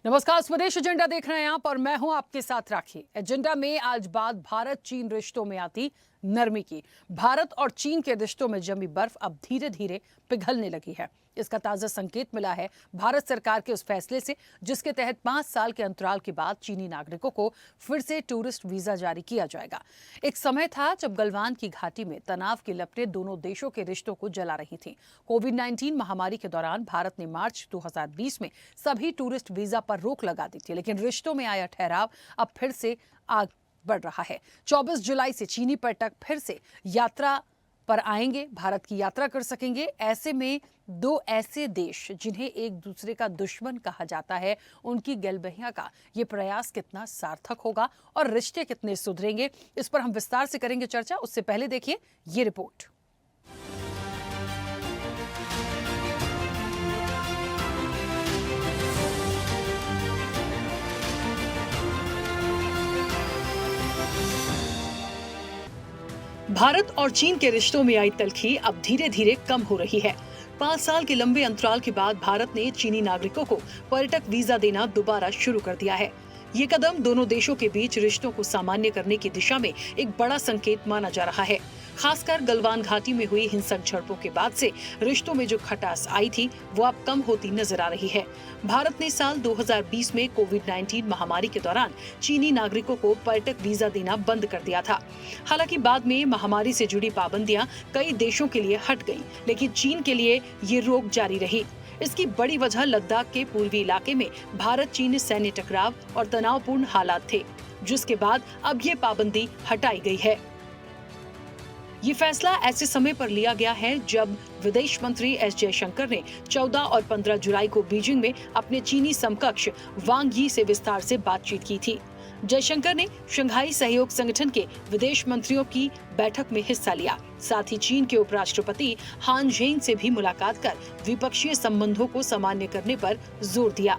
नमस्कार, स्वदेश एजेंडा देख रहे हैं आप और मैं हूं आपके साथ राखी। एजेंडा में आज बात भारत चीन रिश्तों में आती नरमी की। भारत और चीन के रिश्तों में जमी बर्फ अब धीरे धीरे पिघलने लगी है। इसका ताजा संकेत मिला है भारत सरकार के उस फैसले से जिसके तहत 5 साल के अंतराल के बाद चीनी नागरिकों को फिर से टूरिस्ट वीजा जारी किया जाएगा। एक समय था जब गलवान की घाटी में तनाव की लपटें दोनों देशों के रिश्तों को जला रही थीं। कोविड-19 महामारी के दौरान भारत ने मार्च 2020 में सभी टूरिस्ट वीजा पर रोक लगा दी थी, लेकिन रिश्तों में आया ठहराव अब फिर से आग बढ़ रहा है। 24 जुलाई से चीनी पर्यटक फिर से यात्रा पर आएंगे, भारत की यात्रा कर सकेंगे। ऐसे में दो ऐसे देश जिन्हें एक दूसरे का दुश्मन कहा जाता है, उनकी गलबहियां का ये प्रयास कितना सार्थक होगा और रिश्ते कितने सुधरेंगे, इस पर हम विस्तार से करेंगे चर्चा। उससे पहले देखिए ये रिपोर्ट। भारत और चीन के रिश्तों में आई तल्खी अब धीरे धीरे कम हो रही है। 5 साल के लंबे अंतराल के बाद भारत ने चीनी नागरिकों को पर्यटक वीजा देना दोबारा शुरू कर दिया है। ये कदम दोनों देशों के बीच रिश्तों को सामान्य करने की दिशा में एक बड़ा संकेत माना जा रहा है। खासकर गलवान घाटी में हुई हिंसक झड़पों के बाद से रिश्तों में जो खटास आई थी वो अब कम होती नजर आ रही है। भारत ने साल 2020 में कोविड-19 महामारी के दौरान चीनी नागरिकों को पर्यटक वीजा देना बंद कर दिया था। हालांकि बाद में महामारी से जुड़ी पाबंदियां कई देशों के लिए हट गईं, लेकिन चीन के लिए ये रोक जारी रही। इसकी बड़ी वजह लद्दाख के पूर्वी इलाके में भारत चीन सैन्य टकराव और तनावपूर्ण हालात थे, जिसके बाद अब ये पाबंदी हटाई गई है। ये फैसला ऐसे समय पर लिया गया है जब विदेश मंत्री एस जयशंकर ने 14 और 15 जुलाई को बीजिंग में अपने चीनी समकक्ष वांग यी से विस्तार से बातचीत की थी। जयशंकर ने शंघाई सहयोग संगठन के विदेश मंत्रियों की बैठक में हिस्सा लिया। साथ ही चीन के उपराष्ट्रपति हान झेंग से भी मुलाकात कर द्विपक्षीय संबंधों को सामान्य करने पर जोर दिया।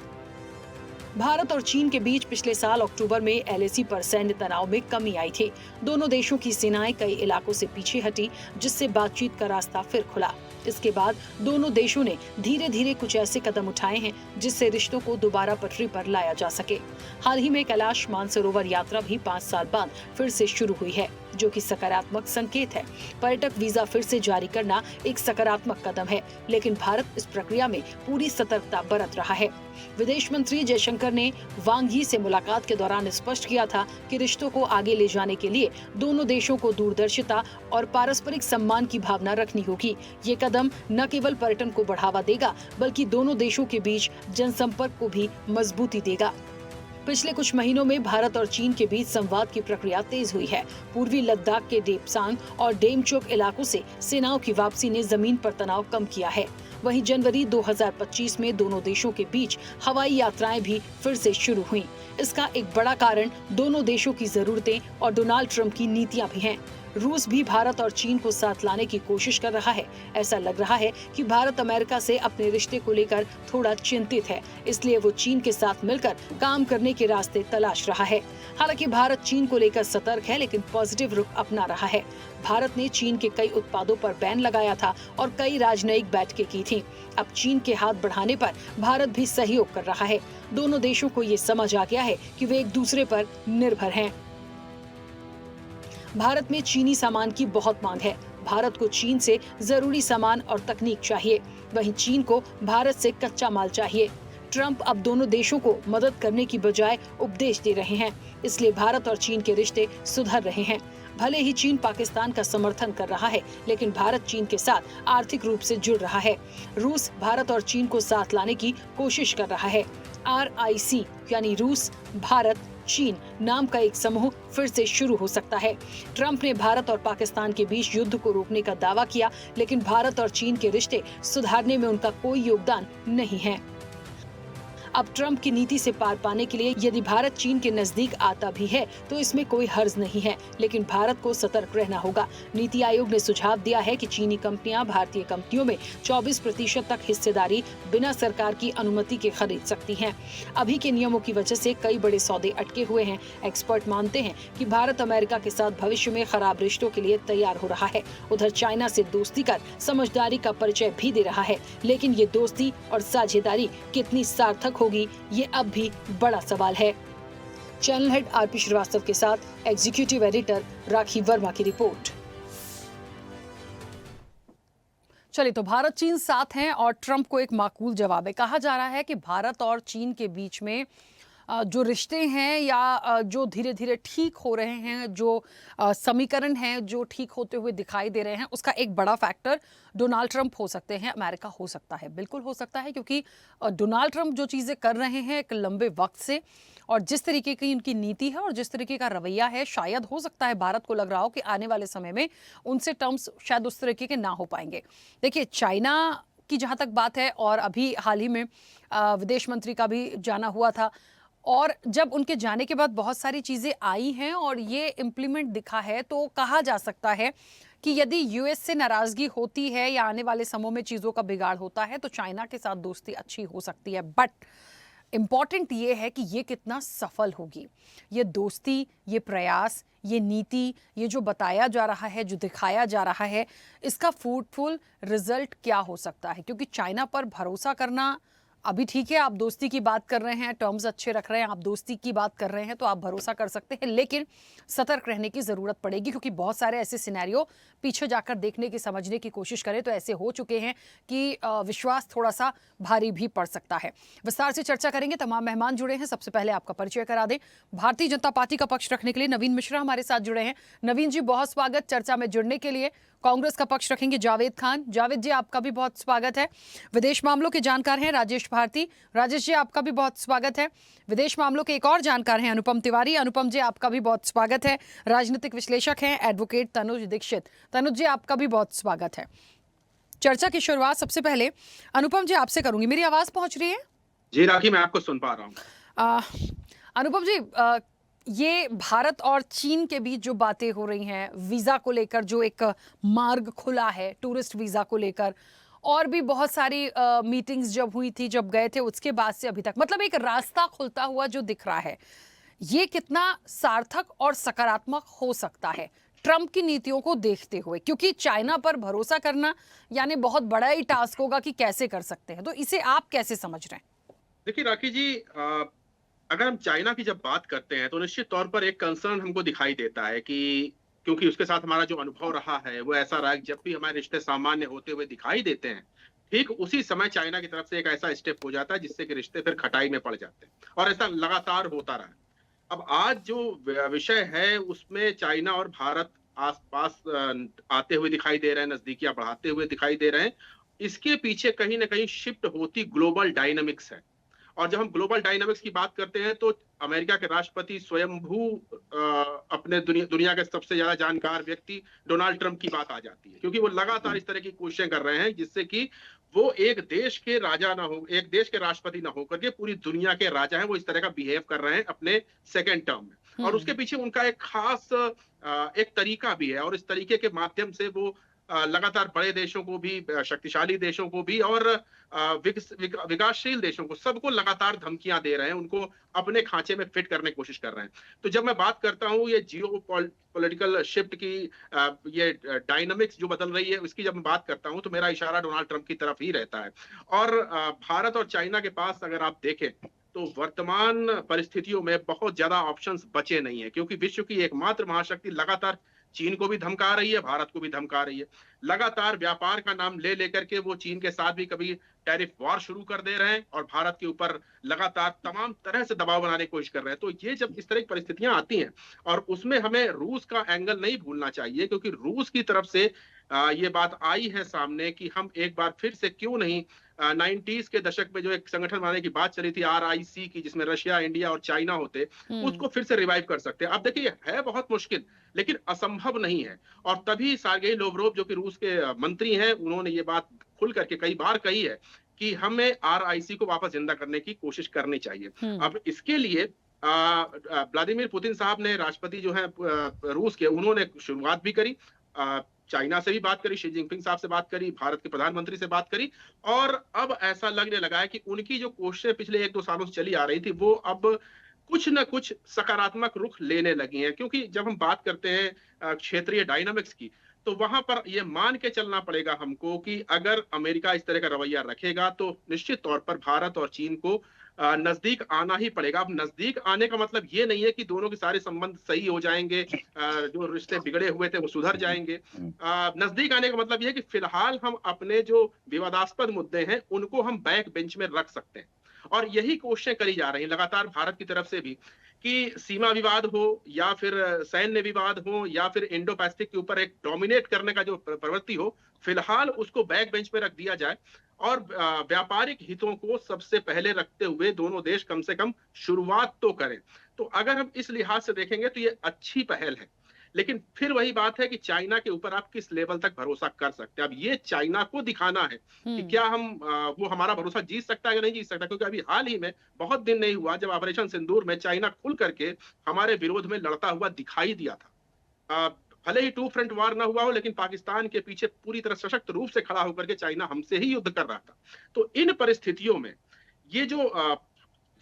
भारत और चीन के बीच पिछले साल अक्टूबर में एलएसी पर सैन्य तनाव में कमी आई थी। दोनों देशों की सेनाएं कई इलाकों से पीछे हटी, जिससे बातचीत का रास्ता फिर खुला। इसके बाद दोनों देशों ने धीरे धीरे कुछ ऐसे कदम उठाए हैं जिससे रिश्तों को दोबारा पटरी पर लाया जा सके। हाल ही में कैलाश मानसरोवर यात्रा भी 5 साल बाद फिर से शुरू हुई है, जो कि सकारात्मक संकेत है। पर्यटक वीजा फिर से जारी करना एक सकारात्मक कदम है, लेकिन भारत इस प्रक्रिया में पूरी सतर्कता बरत रहा है। विदेश मंत्री जयशंकर ने वांग यी से मुलाकात के दौरान स्पष्ट किया था कि रिश्तों को आगे ले जाने के लिए दोनों देशों को दूरदर्शिता और पारस्परिक सम्मान की भावना रखनी होगी। ये कदम न केवल पर्यटन को बढ़ावा देगा, बल्कि दोनों देशों के बीच जनसंपर्क को भी मजबूती देगा। पिछले कुछ महीनों में भारत और चीन के बीच संवाद की प्रक्रिया तेज हुई है। पूर्वी लद्दाख के डेपसांग और डेमचोक इलाकों से सेनाओं की वापसी ने जमीन पर तनाव कम किया है। वहीं जनवरी 2025 में दोनों देशों के बीच हवाई यात्राएं भी फिर से शुरू हुईं। इसका एक बड़ा कारण दोनों देशों की जरूरतें और डोनाल्ड ट्रंप की नीतियां भी हैं। रूस भी भारत और चीन को साथ लाने की कोशिश कर रहा है। ऐसा लग रहा है कि भारत अमेरिका से अपने रिश्ते को लेकर थोड़ा चिंतित है, इसलिए वो चीन के साथ मिलकर काम करने के रास्ते तलाश रहा है। हालांकि भारत चीन को लेकर सतर्क है, लेकिन पॉजिटिव रुख अपना रहा है। भारत ने चीन के कई उत्पादों पर बैन लगाया था और कई राजनयिक बैठकें की थी। अब चीन के हाथ बढ़ाने पर भारत भी सहयोग कर रहा है। दोनों देशों को ये समझ आ गया है कि वे एक दूसरे पर निर्भर हैं। भारत में चीनी सामान की बहुत मांग है। भारत को चीन से जरूरी सामान और तकनीक चाहिए, वहीं चीन को भारत से कच्चा माल चाहिए। ट्रंप अब दोनों देशों को मदद करने की बजाय उपदेश दे रहे हैं, इसलिए भारत और चीन के रिश्ते सुधर रहे हैं। भले ही चीन पाकिस्तान का समर्थन कर रहा है, लेकिन भारत चीन के साथ आर्थिक रूप से जुड़ रहा है। रूस भारत और चीन को साथ लाने की कोशिश कर रहा है। RIC यानी रूस, भारत, चीन नाम का एक समूह फिर से शुरू हो सकता है। ट्रंप ने भारत और पाकिस्तान के बीच युद्ध को रोकने का दावा किया, लेकिन भारत और चीन के रिश्ते सुधारने में उनका कोई योगदान नहीं है। अब ट्रंप की नीति से पार पाने के लिए यदि भारत चीन के नजदीक आता भी है तो इसमें कोई हर्ज नहीं है, लेकिन भारत को सतर्क रहना होगा। नीति आयोग ने सुझाव दिया है कि चीनी कंपनियां भारतीय कंपनियों में 24% तक हिस्सेदारी बिना सरकार की अनुमति के खरीद सकती हैं। अभी के नियमों की वजह से कई बड़े सौदे अटके हुए हैं। एक्सपर्ट मानते हैं कि भारत अमेरिका के साथ भविष्य में खराब रिश्तों के लिए तैयार हो रहा है। उधर चाइना से दोस्ती कर समझदारी का परिचय भी दे रहा है, लेकिन ये दोस्ती और साझेदारी कितनी सार्थक होगी, ये अब भी बड़ा सवाल है। चैनल हेड आरपी श्रीवास्तव के साथ एग्जीक्यूटिव एडिटर राखी वर्मा की रिपोर्ट। चलिए, तो भारत चीन साथ हैं और ट्रंप को एक माकूल जवाब है। कहा जा रहा है कि भारत और चीन के बीच में जो रिश्ते हैं या जो धीरे धीरे ठीक हो रहे हैं, जो समीकरण हैं जो ठीक होते हुए दिखाई दे रहे हैं, उसका एक बड़ा फैक्टर डोनाल्ड ट्रंप हो सकते हैं, अमेरिका हो सकता है। बिल्कुल हो सकता है, क्योंकि डोनाल्ड ट्रंप जो चीज़ें कर रहे हैं एक लंबे वक्त से, और जिस तरीके की उनकी नीति है और जिस तरीके का रवैया है, शायद हो सकता है भारत को लग रहा हो कि आने वाले समय में उनसे टर्म्स शायद उस तरीके के ना हो पाएंगे। देखिए, चाइना की जहाँ तक बात है, और अभी हाल ही में विदेश मंत्री का भी जाना हुआ था, और जब उनके जाने के बाद बहुत सारी चीज़ें आई हैं और ये इम्प्लीमेंट दिखा है, तो कहा जा सकता है कि यदि यूएस से नाराज़गी होती है या आने वाले समय में चीज़ों का बिगाड़ होता है, तो चाइना के साथ दोस्ती अच्छी हो सकती है। बट इम्पॉर्टेंट ये है कि ये कितना सफल होगी, ये दोस्ती, ये प्रयास, ये नीति, ये जो बताया जा रहा है, जो दिखाया जा रहा है, इसका फ्रूटफुल रिजल्ट क्या हो सकता है। क्योंकि चाइना पर भरोसा करना अभी ठीक है, आप दोस्ती की बात कर रहे हैं, टर्म्स अच्छे रख रहे हैं, आप दोस्ती की बात कर रहे हैं, तो आप भरोसा कर सकते हैं, लेकिन सतर्क रहने की ज़रूरत पड़ेगी, क्योंकि बहुत सारे ऐसे सिनेरियो पीछे जाकर देखने की, समझने की कोशिश करें तो ऐसे हो चुके हैं कि विश्वास थोड़ा सा भारी भी पड़ सकता है। विस्तार से चर्चा करेंगे, तमाम मेहमान जुड़े हैं। सबसे पहले आपका परिचय करा दें। भारतीय जनता पार्टी का पक्ष रखने के लिए नवीन मिश्रा हमारे साथ जुड़े हैं। नवीन जी, बहुत स्वागत चर्चा में जुड़ने के लिए। कांग्रेस का पक्ष रखेंगे जावेद खान। जावेद जी, आपका भी बहुत स्वागत है। विदेश मामलों के जानकार हैं राजेश भारती। राजेश जी, आपका भी बहुत स्वागत है। विदेश मामलों के एक और जानकार हैं अनुपम तिवारी। अनुपम जी, आपका भी बहुत स्वागत है। राजनीतिक विश्लेषक हैं एडवोकेट तनुज दीक्षित। तनुज जी, आपका भी बहुत स्वागत है। चर्चा की शुरुआत सबसे पहले अनुपम जी आपसे करूंगी। मेरी आवाज पहुंच रही है? जी राखी, मैं आपको सुन पा रहा हूँ। अनुपम जी, ये भारत और चीन के बीच जो बातें हो रही हैं वीजा को लेकर, जो एक मार्ग खुला है टूरिस्ट वीजा को लेकर, और भी बहुत सारी मीटिंग्स जब हुई थी, जब गए थे, उसके बाद से अभी तक, मतलब एक रास्ता खुलता हुआ जो दिख रहा है, ये कितना सार्थक और सकारात्मक हो सकता है ट्रंप की नीतियों को देखते हुए? क्योंकि चाइना पर भरोसा करना यानी बहुत बड़ा ही टास्क होगा कि कैसे कर सकते हैं, तो इसे आप कैसे समझ रहे हैं? देखिए राखी जी, अगर हम चाइना की जब बात करते हैं तो निश्चित तौर पर एक कंसर्न हमको दिखाई देता है कि क्योंकि उसके साथ हमारा जो अनुभव रहा है वो ऐसा रहा है कि जब भी हमारे रिश्ते सामान्य होते हुए दिखाई देते हैं, ठीक उसी समय चाइना की तरफ से एक ऐसा स्टेप हो जाता है जिससे कि रिश्ते फिर खटाई में पड़ जाते हैं, और ऐसा लगातार होता रहा है। अब आज जो विषय है उसमें चाइना और भारत आसपास आते हुए दिखाई दे रहे हैं, नजदीकियां बढ़ाते हुए दिखाई दे रहे हैं। इसके पीछे कहीं ना कहीं शिफ्ट होती ग्लोबल डायनामिक्स है। और जब हम ग्लोबल डायनामिक्स की बात करते हैं तो अमेरिका के राष्ट्रपति स्वयंभू अपने दुनिया के सबसे ज्यादा जानकार व्यक्ति डोनाल्ड ट्रंप की बात आ जाती है, क्योंकि वो लगातार इस तरह की कोशिशें कर रहे हैं जिससे कि वो एक देश के राजा ना हो, एक देश के राष्ट्रपति ना होकर के पूरी दुनिया के राजा हैं, वो इस तरह का बिहेव कर रहे हैं अपने सेकेंड टर्म में। और उसके पीछे उनका एक खास एक तरीका भी है, और इस तरीके के माध्यम से वो लगातार बड़े देशों को भी, शक्तिशाली देशों को भी, और विकासशील देशों को, सबको लगातार धमकियां दे रहे हैं, उनको अपने खांचे में फिट करने की कोशिश कर रहे हैं। तो जब मैं बात करता हूं ये जियो पॉलिटिकल शिफ्ट की, ये डायनामिक्स जो बदल रही है उसकी जब मैं बात करता हूं, तो मेरा इशारा डोनाल्ड ट्रंप की तरफ ही रहता है। और भारत और चाइना के पास अगर आप देखें तो वर्तमान परिस्थितियों में बहुत ज्यादा ऑप्शंस बचे नहीं है, क्योंकि विश्व की एकमात्र महाशक्ति लगातार चीन को भी धमका रही है, भारत को भी धमका रही है। लगातार व्यापार का नाम ले लेकर के वो चीन के साथ भी कभी टैरिफ वॉर शुरू कर दे रहे हैं, और भारत के ऊपर लगातार तमाम तरह से दबाव बनाने की कोशिश कर रहे हैं। तो ये जब इस तरह की परिस्थितियां आती हैं, और उसमें हमें रूस का एंगल नहीं भूलना चाहिए, क्योंकि रूस की तरफ से ये बात आई है सामने कि हम एक बार फिर से क्यों नहीं 90s के दशक में जो एक संगठन बनाने की बात चली थी RIC की, जिसमें रशिया, इंडिया और चाइना होते, उसको फिर से रिवाइव कर सकते हैं। अब देखिए, है बहुत मुश्किल लेकिन असंभव नहीं है। और तभी सार्गेई लोवरोव जो कि रूस के मंत्री हैं, उन्होंने ये बात खुल करके कई बार कही है कि हमें RIC को वापस जिंदा करने की कोशिश करनी चाहिए। अब इसके लिए व्लादिमीर पुतिन साहब ने, राष्ट्रपति जो है रूस के, उन्होंने शुरुआत भी करी, चाइना से भी बात करी, शी जिनपिंग साहब से बात करी, भारत के प्रधानमंत्री से बात करी, और अब ऐसा लगने लगा है कि उनकी जो कोशिशें पिछले 1-2 सालों से चली आ रही थी वो अब कुछ न कुछ सकारात्मक रुख लेने लगी हैं। क्योंकि जब हम बात करते हैं क्षेत्रीय डायनामिक्स की, तो वहां पर यह मान के चलना पड़ेगा हमको कि अगर अमेरिका इस तरह का रवैया रखेगा तो निश्चित तौर पर भारत और चीन को नजदीक आना ही पड़ेगा। अब नजदीक आने का मतलब ये नहीं है कि दोनों के सारे संबंध सही हो जाएंगे, जो रिश्ते बिगड़े हुए थे वो सुधर जाएंगे। नजदीक आने का मतलब ये है कि फिलहाल हम अपने जो विवादास्पद मुद्दे हैं उनको हम बैक बेंच में रख सकते हैं, और यही कोशिशें करी जा रही हैं लगातार भारत की तरफ से भी, कि सीमा विवाद हो या फिर सैन्य विवाद हो या फिर इंडो पैसिफिक के ऊपर एक डोमिनेट करने का जो प्रवृत्ति हो, फिलहाल उसको बैक बेंच पे रख दिया जाए, और व्यापारिक हितों को सबसे पहले रखते हुए दोनों देश कम से कम शुरुआत तो करें। तो अगर हम इस लिहाज से देखेंगे तो ये अच्छी पहल है। लेकिन फिर वही बात है कि चाइना के ऊपर आप किस लेवल तक भरोसा कर सकते हैं। अब ये चाइना को दिखाना है कि क्या हम वो हमारा भरोसा जीत सकता है या नहीं जीत सकता, क्योंकि अभी हाल ही में बहुत दिन नहीं हुआ जब ऑपरेशन सिंदूर में चाइना खुल करके हमारे विरोध में लड़ता हुआ दिखाई दिया था। भले ही टू फ्रंट वार ना हुआ हो, लेकिन पाकिस्तान के पीछे पूरी तरह सशक्त रूप से खड़ा होकर के चाइना हमसे ही युद्ध कर रहा था। तो इन परिस्थितियों में ये जो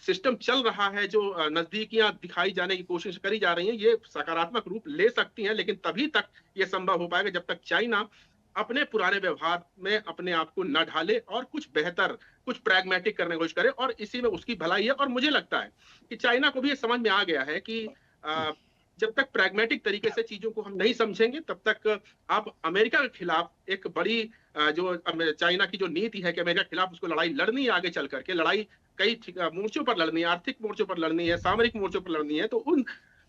सिस्टम चल रहा है, जो नजदीकियां दिखाई जाने की कोशिश करी जा रही हैं, ये सकारात्मक रूप ले सकती हैं, लेकिन तभी तक ये संभव हो पाएगा जब तक चाइना अपने पुराने व्यवहार में अपने आप को न ढाले और कुछ बेहतर, कुछ प्रैग्मेटिक करने की कोशिश करे, और इसी में उसकी भलाई है। और मुझे लगता है कि चाइना को भी ये समझ में आ गया है कि जब तक प्रैग्मेटिक तरीके से चीजों को हम नहीं समझेंगे, तब तक आप अमेरिका के खिलाफ एक बड़ी जो चाइना की जो नीति है कि अमेरिका के खिलाफ उसको लड़ाई लड़नी है, आगे चल करके लड़ाई कई मोर्चों पर लड़नी है, आर्थिक मोर्चों पर लड़नी है, सामरिक मोर्चों पर लड़नी है, तो उन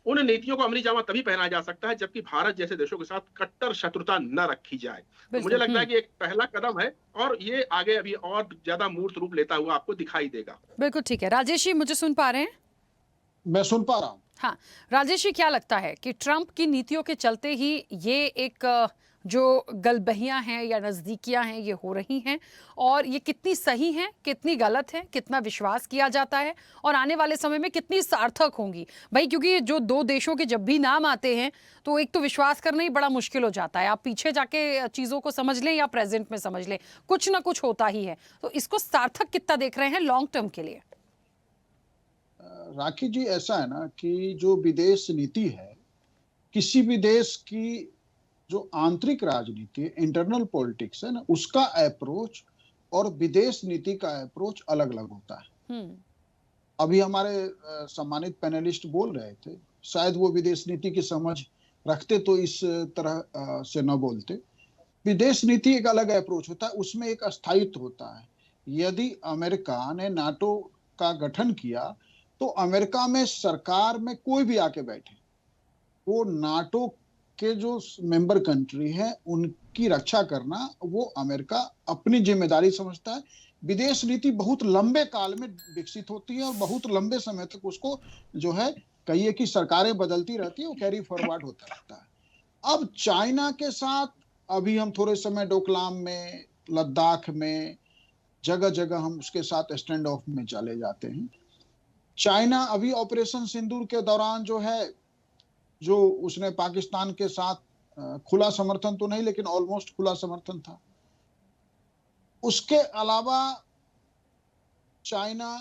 उन नीतियों को अमली जामा तभी पहनाया जा सकता है जबकि भारत जैसे देशों के साथ कट्टर शत्रुता न रखी जाए। तो मुझे बिल्कुल। लगता है कि एक पहला कदम है, और ये आगे अभी और ज्यादा मूर्त रूप लेता हुआ आपको दिखाई देगा। बिल्कुल ठीक है। राजेश जी, मुझे सुन पा रहे हैं? मैं सुन पा रहा हूँ। हाँ, राजेश जी, क्या लगता है कि ट्रंप की नीतियों के चलते ही ये एक जो गलबहियां हैं या नज़दीकियां हैं ये हो रही हैं, और ये कितनी सही हैं, कितनी गलत हैं, कितना विश्वास किया जाता है और आने वाले समय में कितनी सार्थक होंगी? भाई, क्योंकि जो दो देशों के जब भी नाम आते हैं तो एक तो विश्वास करना ही बड़ा मुश्किल हो जाता है। आप पीछे जाके चीज़ों को समझ लें या प्रेजेंट में समझ लें, कुछ ना कुछ होता ही है। तो इसको सार्थक कितना देख रहे हैं लॉन्ग टर्म के लिए? राखी जी, ऐसा है ना कि जो विदेश नीति है, किसी भी देश की जो आंतरिक राजनीति, इंटरनल पॉलिटिक्स है ना, उसका अप्रोच और विदेश नीति का अप्रोच अलग अलग होता है। अभी हमारे सम्मानित पैनलिस्ट बोल रहे थे, शायद वो विदेश नीति की समझ रखते तो इस तरह से न बोलते। विदेश नीति एक अलग अप्रोच होता है, उसमें एक स्थायित्व होता है। यदि अमेरिका ने नाटो का गठन किया तो अमेरिका में सरकार में कोई भी आके बैठे, वो नाटो के जो मेंबर कंट्री है उनकी रक्षा करना वो अमेरिका अपनी जिम्मेदारी समझता है। विदेश नीति बहुत लंबे काल में विकसित होती है और बहुत लंबे समय तक उसको जो है, कहिए कि सरकारें बदलती रहती है, वो कैरी फॉरवर्ड होता रहता है। अब चाइना के साथ अभी हम थोड़े समय डोकलाम में, लद्दाख में, जगह जगह हम उसके साथ स्टैंड ऑफ में चले जाते हैं। चाइना अभी ऑपरेशन सिंदूर के दौरान जो है, जो उसने पाकिस्तान के साथ खुला समर्थन तो नहीं लेकिन ऑलमोस्ट खुला समर्थन था। उसके अलावा चाइना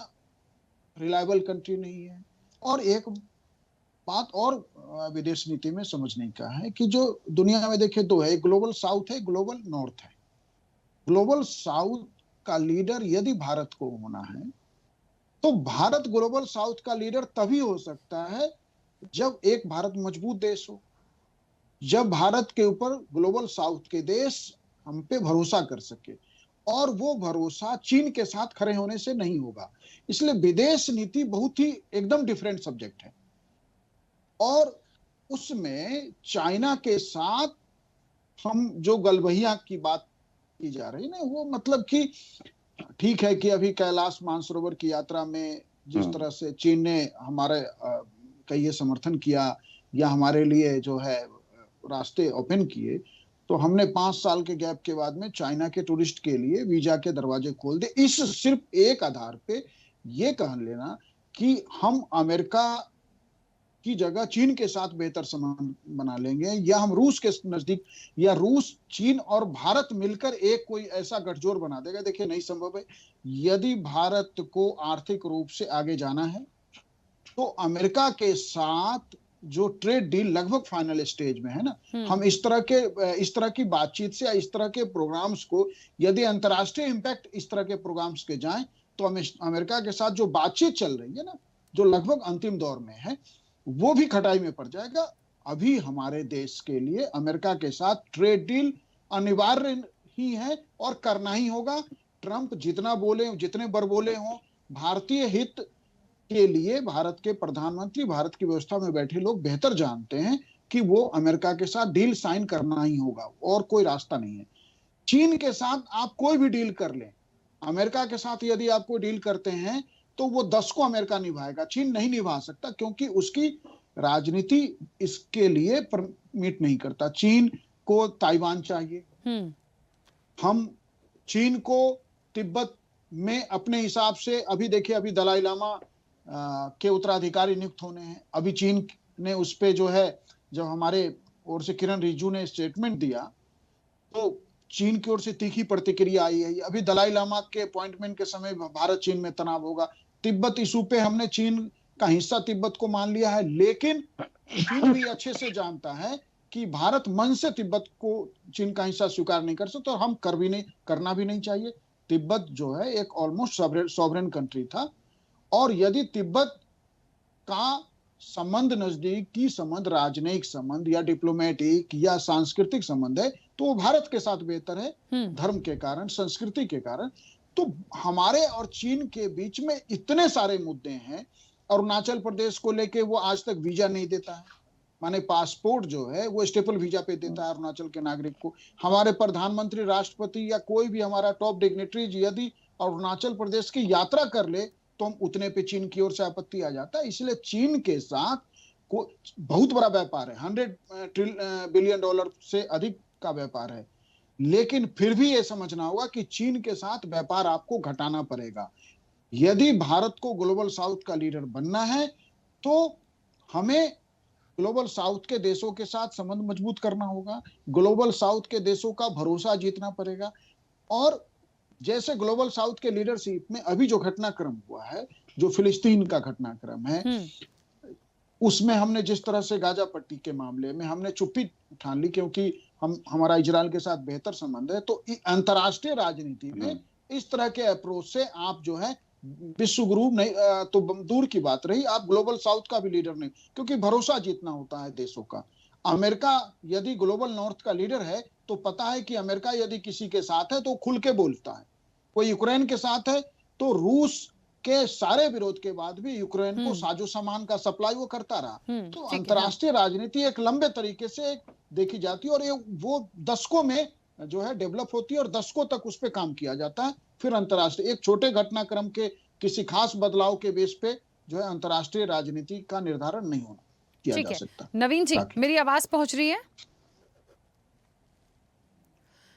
रिलायबल कंट्री नहीं है। और एक बात और विदेश नीति में समझने का है कि जो दुनिया में देखे दो है, एक ग्लोबल साउथ है, ग्लोबल नॉर्थ है। ग्लोबल साउथ का लीडर यदि भारत को होना है तो भारत ग्लोबल साउथ का लीडर तभी हो सकता है जब एक भारत मजबूत देश हो, जब भारत के ऊपर ग्लोबल साउथ के देश हम पे भरोसा कर सके, और वो भरोसा चीन के साथ खड़े होने से नहीं होगा। इसलिए विदेश नीति बहुत ही एकदम डिफरेंट सब्जेक्ट है, और उसमें चाइना के साथ हम जो गलबहिया की बात की जा रही ना, वो मतलब कि ठीक है कि अभी कैलाश मानसरोवर की यात्रा में जिस तरह से चीन ने हमारे कई समर्थन किया या हमारे लिए जो है रास्ते ओपन किए, तो हमने 5 साल के गैप के बाद में चाइना के टूरिस्ट के लिए वीजा के दरवाजे खोल दे। इस सिर्फ एक आधार पे ये कह लेना कि हम अमेरिका की जगह चीन के साथ बेहतर संबंध बना लेंगे, या हम रूस के नजदीक, या रूस, चीन और भारत मिलकर एक कोई ऐसा गठजोड़ बना देगा, देखिए नहीं संभव है। यदि भारत को आर्थिक रूप से आगे जाना है तो अमेरिका के साथ जो ट्रेड डील लगभग फाइनल स्टेज में है ना, हम इस तरह की बातचीत से या इस तरह के प्रोग्राम्स को, यदि अंतर्राष्ट्रीय इंपैक्ट इस तरह के प्रोग्राम्स के जाएं तो अमेरिका के साथ जो बातचीत चल रही है ना, जो लगभग अंतिम दौर में है, वो भी खटाई में पड़ जाएगा। अभी हमारे देश के लिए अमेरिका के साथ ट्रेड डील अनिवार्य ही है और करना ही होगा। ट्रंप जितना बोले, जितने बार बोले हों, भारतीय हित के लिए भारत के प्रधानमंत्री, भारत की व्यवस्था में बैठे लोग बेहतर जानते हैं कि वो अमेरिका के साथ डील साइन करना ही होगा और कोई रास्ता नहीं है। चीन के साथ आप कोई भी डील कर लें, अमेरिका के साथ यदि आप कोई डील करते हैं तो वो 10 को अमेरिका निभाएगा, चीन नहीं निभा सकता, क्योंकि उसकी राजनीति इसके लिए परमिट नहीं करता। चीन को ताइवान चाहिए, हम चीन को तिब्बत में अपने हिसाब से, अभी देखिए अभी दलाई लामा के उत्तराधिकारी नियुक्त होने हैं। अभी चीन ने उस पे जो है, जब हमारे ओर से किरण रिजिजू ने स्टेटमेंट दिया तो चीन की ओर से तीखी प्रतिक्रिया आई है। अभी दलाई लामा के अपॉइंटमेंट के समय भारत चीन में तनाव होगा। तिब्बत इशू पे हमने चीन का हिस्सा तिब्बत को मान लिया है, लेकिन चीन भी अच्छे से जानता है कि भारत मन से तिब्बत को चीन का हिस्सा स्वीकार नहीं कर सकता और हम करना भी नहीं चाहिए। तिब्बत जो है एक ऑलमोस्ट सॉवरेन कंट्री था, और यदि तिब्बत का संबंध, नजदीकी संबंध, राजनयिक संबंध या डिप्लोमेटिक या सांस्कृतिक संबंध है तो वो भारत के साथ बेहतर है, धर्म के कारण, संस्कृति के कारण। तो हमारे और चीन के बीच में इतने सारे मुद्दे हैं। अरुणाचल प्रदेश को लेके वो आज तक वीजा नहीं देता है, माने पासपोर्ट जो है वो स्टेपल वीजा पे देता है अरुणाचल के नागरिक को। हमारे प्रधानमंत्री, राष्ट्रपति या कोई भी हमारा टॉप डिग्नेटरीज यदि अरुणाचल प्रदेश की यात्रा कर ले तो हम उतने पे चीन की ओर से आपत्ति आ जाता है। इसलिए चीन के साथ को बहुत बड़ा व्यापार है, $100 बिलियन से अधिक का व्यापार है, लेकिन फिर भी ये समझना होगा कि चीन के साथ व्यापार आपको घटाना पड़ेगा। यदि भारत को ग्लोबल साउथ का लीडर बनना है तो हमें ग्लोबल साउथ के देशों के साथ संबंध मजबूत करना होगा, ग्लोबल साउथ के देशों का भरोसा जीतना पड़ेगा। और जैसे ग्लोबल साउथ के लीडरशिप में अभी जो घटनाक्रम हुआ है, जो फिलिस्तीन का घटनाक्रम है, उसमें हमने जिस तरह से गाजा पट्टी के मामले में हमने चुप्पी ठान ली, क्योंकि हमारा इजराइल के साथ बेहतर संबंध है। तो अंतर्राष्ट्रीय राजनीति में इस तरह के अप्रोच से आप जो है विश्व गुरु नहीं, तो दूर की बात रही, आप ग्लोबल साउथ का भी लीडर नहीं, क्योंकि भरोसा जीतना होता है देशों का। अमेरिका यदि ग्लोबल नॉर्थ का लीडर है तो पता है कि अमेरिका यदि किसी के साथ है तो खुल के बोलता है। कोई यूक्रेन के साथ है तो रूस के सारे विरोध के बाद भी यूक्रेन को साजो सामान का सप्लाई वो करता रहा। तो अंतर्राष्ट्रीय राजनीति एक लंबे तरीके से देखी जाती है और ये वो दशकों में जो है डेवलप होती है और दशकों तक उस पर काम किया जाता है। फिर अंतर्राष्ट्रीय एक छोटे घटनाक्रम के किसी खास बदलाव के बेस पे जो है अंतर्राष्ट्रीय राजनीति का निर्धारण नहीं होना किया जा सकता। नवीन जी, मेरी आवाज पहुंच रही है?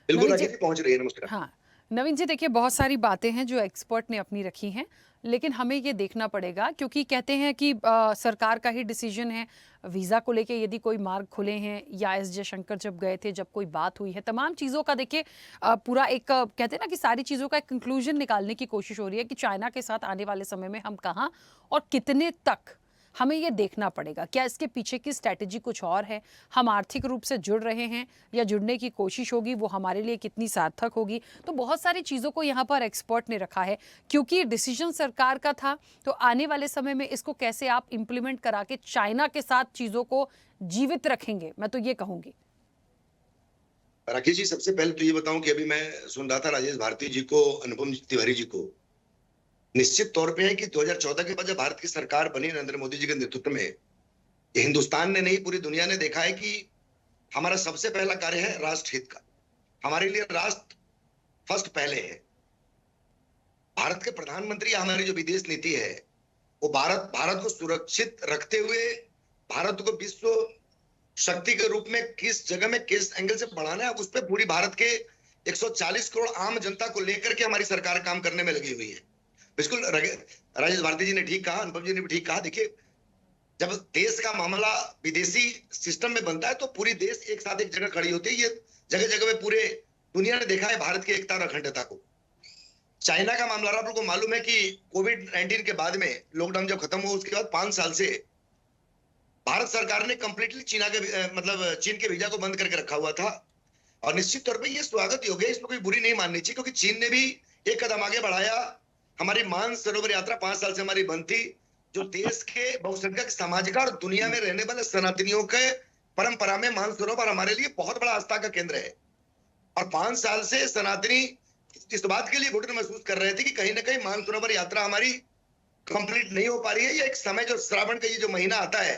बिल्कुल पहुंच रही है। नमस्कार। हाँ नवीन जी, देखिए बहुत सारी बातें हैं जो एक्सपर्ट ने अपनी रखी हैं, लेकिन हमें ये देखना पड़ेगा, क्योंकि कहते हैं कि सरकार का ही डिसीजन है। वीज़ा को लेके यदि कोई मार्ग खुले हैं, या एस जयशंकर जब गए थे, जब कोई बात हुई है, तमाम चीज़ों का देखिए पूरा एक कहते हैं ना कि सारी चीज़ों का एक कंक्लूजन निकालने की कोशिश हो रही है कि चाइना के साथ आने वाले समय में हम कहाँ और कितने तक, हमें ये देखना पड़ेगा। क्या इसके पीछे की स्ट्रैटेजी कुछ और है? हम आर्थिक रूप से जुड़ रहे हैं या जुड़ने की कोशिश होगी, वो हमारे लिए कितनी सार्थक होगी? तो बहुत सारी चीज़ों को यहाँ पर एक्सपर्ट ने रखा है, क्योंकि डिसीजन सरकार का था। तो आने वाले समय में इसको कैसे आप इम्प्लीमेंट करा के चाइना के साथ चीज़ों को जीवित रखेंगे, मैं तो ये कहूँगी। राकेश जी, सबसे पहले तो ये बताऊं कि अभी मैं सुन रहा था राजेश भारती जी को, अनुपम तिवारी जी को। निश्चित तौर पे है कि 2014 के बाद जब भारत की सरकार बनी नरेंद्र मोदी जी के नेतृत्व में, हिंदुस्तान ने नहीं पूरी दुनिया ने देखा है कि हमारा सबसे पहला कार्य है राष्ट्र हित का। हमारे लिए राष्ट्र फर्स्ट पहले है। भारत के प्रधानमंत्री, हमारी जो विदेश नीति है वो भारत को सुरक्षित रखते हुए भारत को विश्व शक्ति के रूप में किस जगह में किस एंगल से बढ़ाना है, उस पर पूरी भारत के 140 करोड़ आम जनता को लेकर के हमारी सरकार काम करने में लगी हुई है। बिल्कुल राजेश भारती जी ने ठीक कहा, अनुपम जी ने भी ठीक कहा। देखिए, जब देश का मामला विदेशी सिस्टम में बनता है तो पूरी देश एक साथ एक जगह खड़ी होती है। ये जगह जगह में पूरे दुनिया ने देखा है भारत की एकता और अखंडता को। चाइना का मामला आप लोगों को मालूम है कि कोविड-19 के बाद में लॉकडाउन जब खत्म हुआ उसके बाद 5 साल से भारत सरकार ने कंप्लीटली चीन के वीजा को बंद करके रखा हुआ था। और निश्चित तौर पर यह स्वागत योग्य है, इसमें कोई बुरी नहीं माननी चाहिए, क्योंकि चीन ने भी एक कदम आगे बढ़ाया। हमारी मानसरोवर यात्रा 5 साल से हमारी बंद थी, जो देश के बहुसंख्यक समाज का और दुनिया में रहने वाले सनातनियों के परंपरा में मानसरोवर हमारे लिए बहुत बड़ा आस्था का केंद्र है। और 5 साल से सनातनी इस बात के लिए घुटन महसूस कर रहे थे कि कहीं ना कहीं मानसरोवर यात्रा हमारी कंप्लीट नहीं हो पा रही है। या एक समय जो श्रावण का ये जो महीना आता है,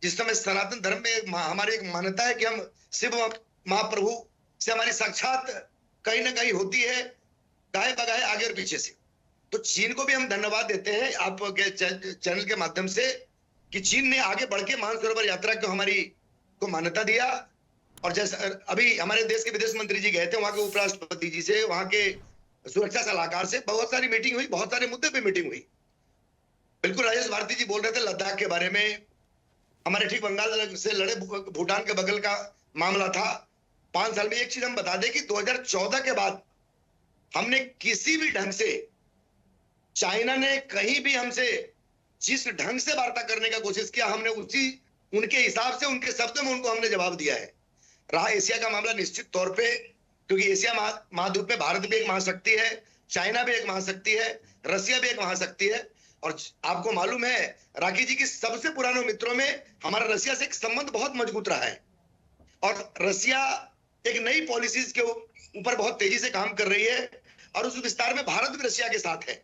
जिस समय सनातन धर्म में हमारी एक मान्यता है कि हम शिव महाप्रभु से हमारी साक्षात कहीं ना कहीं होती है, गाय बगाए आगे और पीछे से। तो चीन को भी हम धन्यवाद देते हैं आपके चैनल के माध्यम से कि चीन ने आगे बढ़ के मानसरोवर यात्रा को हमारी को मान्यता दिया। और जैसे अभी हमारे देश के विदेश मंत्री जी गए थे, वहां के उपराष्ट्रपति जी से, वहां के सुरक्षा सलाहकार से बहुत सारी मीटिंग हुई, बहुत सारे मुद्दे पे मीटिंग हुई। बिल्कुल राजेश भारती जी बोल रहे थे लद्दाख के बारे में, हमारे ठीक बंगाल से लड़े भूटान के बगल का मामला था। 5 साल में एक चीज हम बता दें कि 2014 के बाद हमने किसी भी ढंग से, चाइना ने कहीं भी हमसे जिस ढंग से वार्ता करने का कोशिश किया, हमने उसी उनके हिसाब से, उनके शब्दों में उनको हमने जवाब दिया है। रहा एशिया का मामला, निश्चित तौर पे, क्योंकि एशिया महाद्वीप में भारत भी एक महाशक्ति है, चाइना भी एक महाशक्ति है, रसिया भी एक महाशक्ति है। और आपको मालूम है राखी जी की सबसे पुराने मित्रों में हमारा रसिया से एक संबंध बहुत मजबूत रहा है। और रसिया एक नई पॉलिसीज के ऊपर बहुत तेजी से काम कर रही है, और उस विस्तार में भारत भी रसिया के साथ है।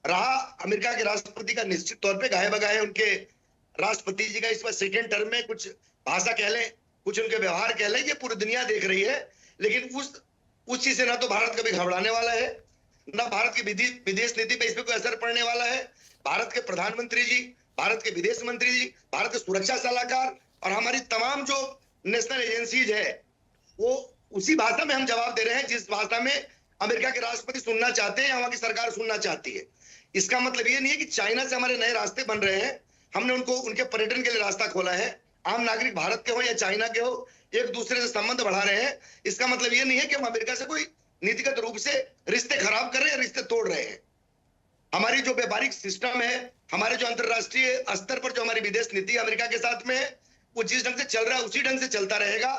रहा अमेरिका के राष्ट्रपति का, निश्चित तौर पे गाहे बगाहे उनके राष्ट्रपति जी का इस बार सेकेंड टर्म में कुछ भाषा कह लें, कुछ उनके व्यवहार कह लें, ये पूरी दुनिया देख रही है। लेकिन उस चीज से ना तो भारत कभी घबराने वाला है, ना भारत की विदेश नीति पे इस पे कोई असर पड़ने वाला है। भारत के प्रधानमंत्री जी, भारत के विदेश मंत्री जी, भारत के सुरक्षा सलाहकार और हमारी तमाम जो नेशनल एजेंसीज है, वो उसी भाषा में हम जवाब दे रहे हैं जिस भाषा में अमेरिका के राष्ट्रपति सुनना चाहते हैं या वहां की सरकार सुनना चाहती है। इसका मतलब ये नहीं है कि चाइना से हमारे नए रास्ते बन रहे हैं, हमने उनको उनके पर्यटन के लिए रास्ता खोला है। आम नागरिक भारत के हो या चाइना के हो, एक दूसरे से संबंध बढ़ा रहे हैं। इसका मतलब ये नहीं है कि हम अमेरिका से कोई नीतिगत रूप से रिश्ते खराब कर रहे हैं, रिश्ते तोड़ रहे हैं। हमारी जो व्यापारिक सिस्टम है, हमारे जो अंतरराष्ट्रीय स्तर पर जो हमारी विदेश नीति अमेरिका के साथ में है, वो जिस ढंग से चल रहा है उसी ढंग से चलता रहेगा।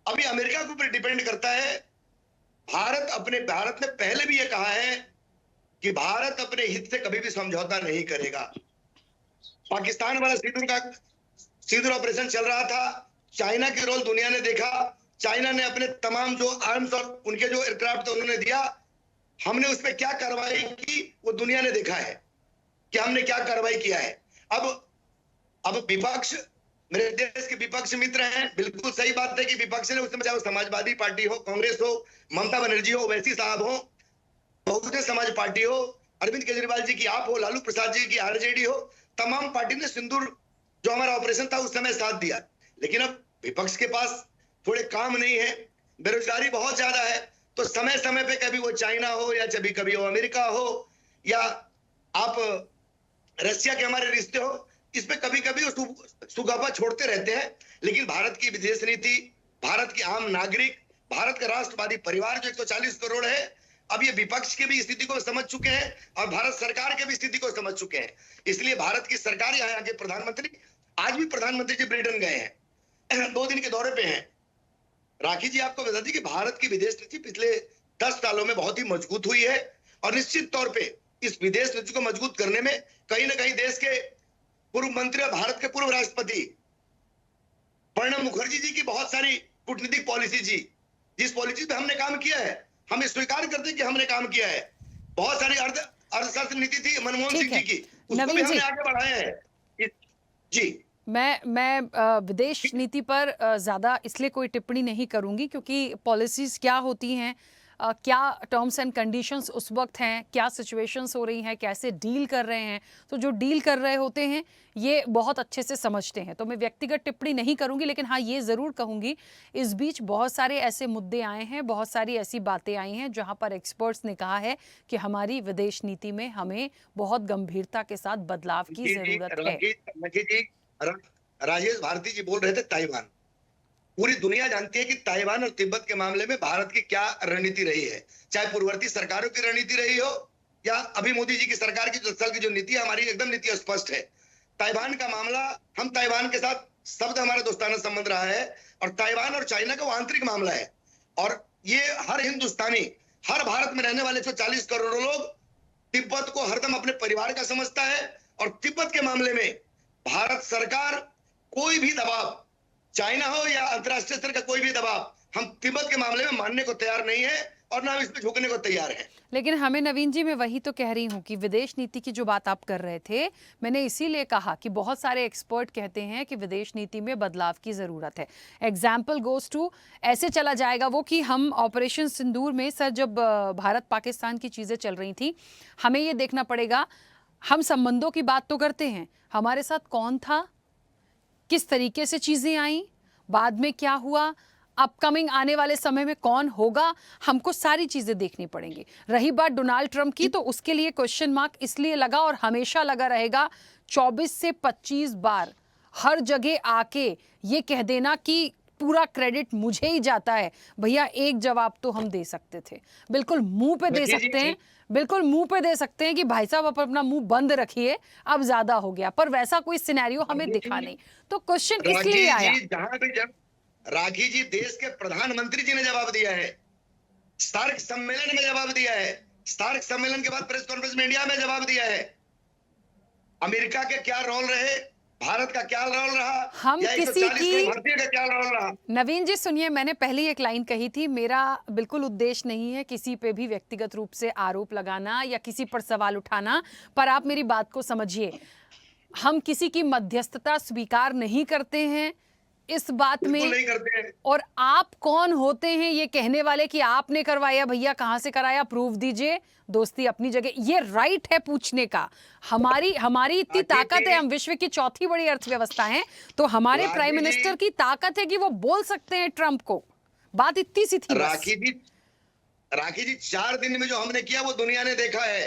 अभी अमेरिका के ऊपर डिपेंड करता है। भारत ने पहले भी ये कहा है कि भारत अपने हित से कभी भी समझौता नहीं करेगा। पाकिस्तान वाला सिंदूर ऑपरेशन चल रहा था, चाइना के रोल दुनिया ने देखा। चाइना ने अपने तमाम जो आर्म्स और उनके जो एयरक्राफ्ट उन्होंने दिया, हमने उस पर क्या कार्रवाई की वो दुनिया ने देखा है कि हमने क्या कार्रवाई किया है। अब विपक्ष, मेरे देश के विपक्ष मित्र हैं, बिल्कुल सही बात है कि विपक्ष ने उस समय, चाहे समाजवादी पार्टी हो, कांग्रेस हो, ममता बनर्जी हो, ओवैसी साहब हो, बहुजन समाज पार्टी हो, अरविंद केजरीवाल जी की आप हो, लालू प्रसाद जी की आरजेडी हो, तमाम पार्टी ने सिंदूर जो हमारा ऑपरेशन था उस समय साथ दिया। लेकिन अब विपक्ष के पास थोड़े काम नहीं है, बेरोजगारी बहुत ज्यादा है, तो समय समय पे कभी वो चाइना हो या कभी वो अमेरिका हो या आप रसिया के हमारे रिश्ते हो, इस पे कभी कभी वो सुगापा छोड़ते रहते हैं। लेकिन भारत की विदेश नीति, भारत के आम नागरिक, भारत का राष्ट्रवादी परिवार जो 140 करोड़ है, अब ये विपक्ष के भी स्थिति को समझ चुके हैं और भारत सरकार के भी स्थिति को समझ चुके हैं। इसलिए भारत की सरकार, यहाँ के प्रधानमंत्री, आज भी प्रधानमंत्री जी ब्रिटेन गए हैं, 2 दिन के दौरे पे हैं। राखी जी आपको बता दी कि भारत की विदेश नीति पिछले 10 सालों में बहुत ही मजबूत हुई है, और निश्चित तौर पे इस विदेश नीति को मजबूत करने में कहीं ना कहीं देश के पूर्व मंत्री और भारत के पूर्व राष्ट्रपति प्रणब मुखर्जी जी की बहुत सारी कूटनीतिक पॉलिसी जी, जिस पॉलिसी पे हमने काम किया है, हम स्वीकार करते हैं कि हमने काम किया है। बहुत सारी अर्थशास्त्र नीति थी मनमोहन सिंह जी की, उसको भी हमने आगे बढ़ाया है। जी, मैं विदेश नीति पर ज़्यादा इसलिए कोई टिप्पणी नहीं करूंगी, क्योंकि पॉलिसीज़ क्या होती हैं, क्या टर्म्स एंड कंडीशंस उस वक्त हैं, क्या सिचुएशंस हो रही हैं, कैसे डील कर रहे हैं, तो जो डील कर रहे होते हैं ये बहुत अच्छे से समझते हैं। तो मैं व्यक्तिगत टिप्पणी नहीं करूंगी, लेकिन हाँ ये ज़रूर कहूंगी, इस बीच बहुत सारे ऐसे मुद्दे आए हैं, बहुत सारी ऐसी बातें आई हैं जहां पर एक्सपर्ट्स ने कहा है कि हमारी विदेश नीति में हमें बहुत गंभीरता के साथ बदलाव की ज़रूरत है। राजेश भारती जी बोल रहे थे ताइवान, पूरी दुनिया जानती है कि ताइवान और तिब्बत के मामले में भारत की क्या रणनीति रही है, चाहे पूर्ववर्ती सरकारों की रणनीति रही हो या अभी मोदी जी की सरकार की 10 साल की जो नीति है, हमारी एकदम नीति स्पष्ट है। ताइवान का मामला, हम ताइवान के साथ शब्द हमारा दोस्ताना संबंध रहा है, और ताइवान और चाइना का वो आंतरिक मामला है। और ये हर हिंदुस्तानी, हर भारत में रहने वाले 140 करोड़ लोग तिब्बत को हरदम अपने परिवार का समझता है, और तिब्बत के मामले में भारत सरकार कोई भी दबाव, चाइना हो या अंतर्राष्ट्रीय स्तर का कोई भी दबाव, हम तिब्बत के मामले में मानने को तैयार नहीं है और ना हम इस पर झुकने को तैयार हैं। लेकिन हमें नवीन जी, मैं वही तो कह रही हूँ कि विदेश नीति की जो बात आप कर रहे थे, मैंने इसीलिए कहा कि बहुत सारे एक्सपर्ट कहते हैं कि विदेश नीति में बदलाव की जरूरत है। एग्जाम्पल गोज टू, ऐसे चला जाएगा वो कि हम ऑपरेशन सिंदूर में सर, जब भारत पाकिस्तान की चीजें चल रही थी, हमें ये देखना पड़ेगा, हम संबंधों की बात तो करते हैं, हमारे साथ कौन था, किस तरीके से चीजें आई, बाद में क्या हुआ, अपकमिंग आने वाले समय में कौन होगा, हमको सारी चीजें देखनी पड़ेंगी। रही बात डोनाल्ड ट्रंप की, तो उसके लिए क्वेश्चन मार्क इसलिए लगा और हमेशा लगा रहेगा। 24 से 25 बार हर जगह आके ये कह देना कि पूरा क्रेडिट मुझे ही जाता है, भैया एक जवाब तो हम दे सकते थे, बिल्कुल मुंह पे दे सकते हैं, बिल्कुल मुंह पे दे सकते हैं कि भाई साहब आप अपना मुंह बंद रखिए, अब ज्यादा हो गया, पर वैसा कोई सिनेरियो हमें दिखा नहीं। तो क्वेश्चन इसलिए आया। जहां भी जब राखी जी, देश के प्रधानमंत्री जी ने जवाब दिया है, सार्क सम्मेलन में जवाब दिया है, सार्क सम्मेलन के बाद प्रेस कॉन्फ्रेंस में इंडिया में जवाब दिया है, अमेरिका के क्या रोल रहे, भारत का क्या रोल रहा, हम या किसी की, भारतीय का क्या रोल रहा। नवीन जी सुनिए, मैंने पहले एक लाइन कही थी, मेरा बिल्कुल उद्देश्य नहीं है किसी पे भी व्यक्तिगत रूप से आरोप लगाना या किसी पर सवाल उठाना, पर आप मेरी बात को समझिए, हम किसी की मध्यस्थता स्वीकार नहीं करते हैं इस बात में, नहीं करते हैं। और आप कौन होते हैं ये कहने वाले कि आपने करवाया, भैया कहां से कराया, प्रूफ दीजिए, दोस्ती अपनी जगह, ये राइट है पूछने का। हमारी इतनी ताकत है, हम विश्व की चौथी बड़ी अर्थव्यवस्था हैं, तो हमारे प्राइम मिनिस्टर की ताकत है कि वो बोल सकते हैं ट्रंप को, बात इतनी सी थी बस। राखी जी 4 दिन में जो हमने किया वो दुनिया ने देखा है।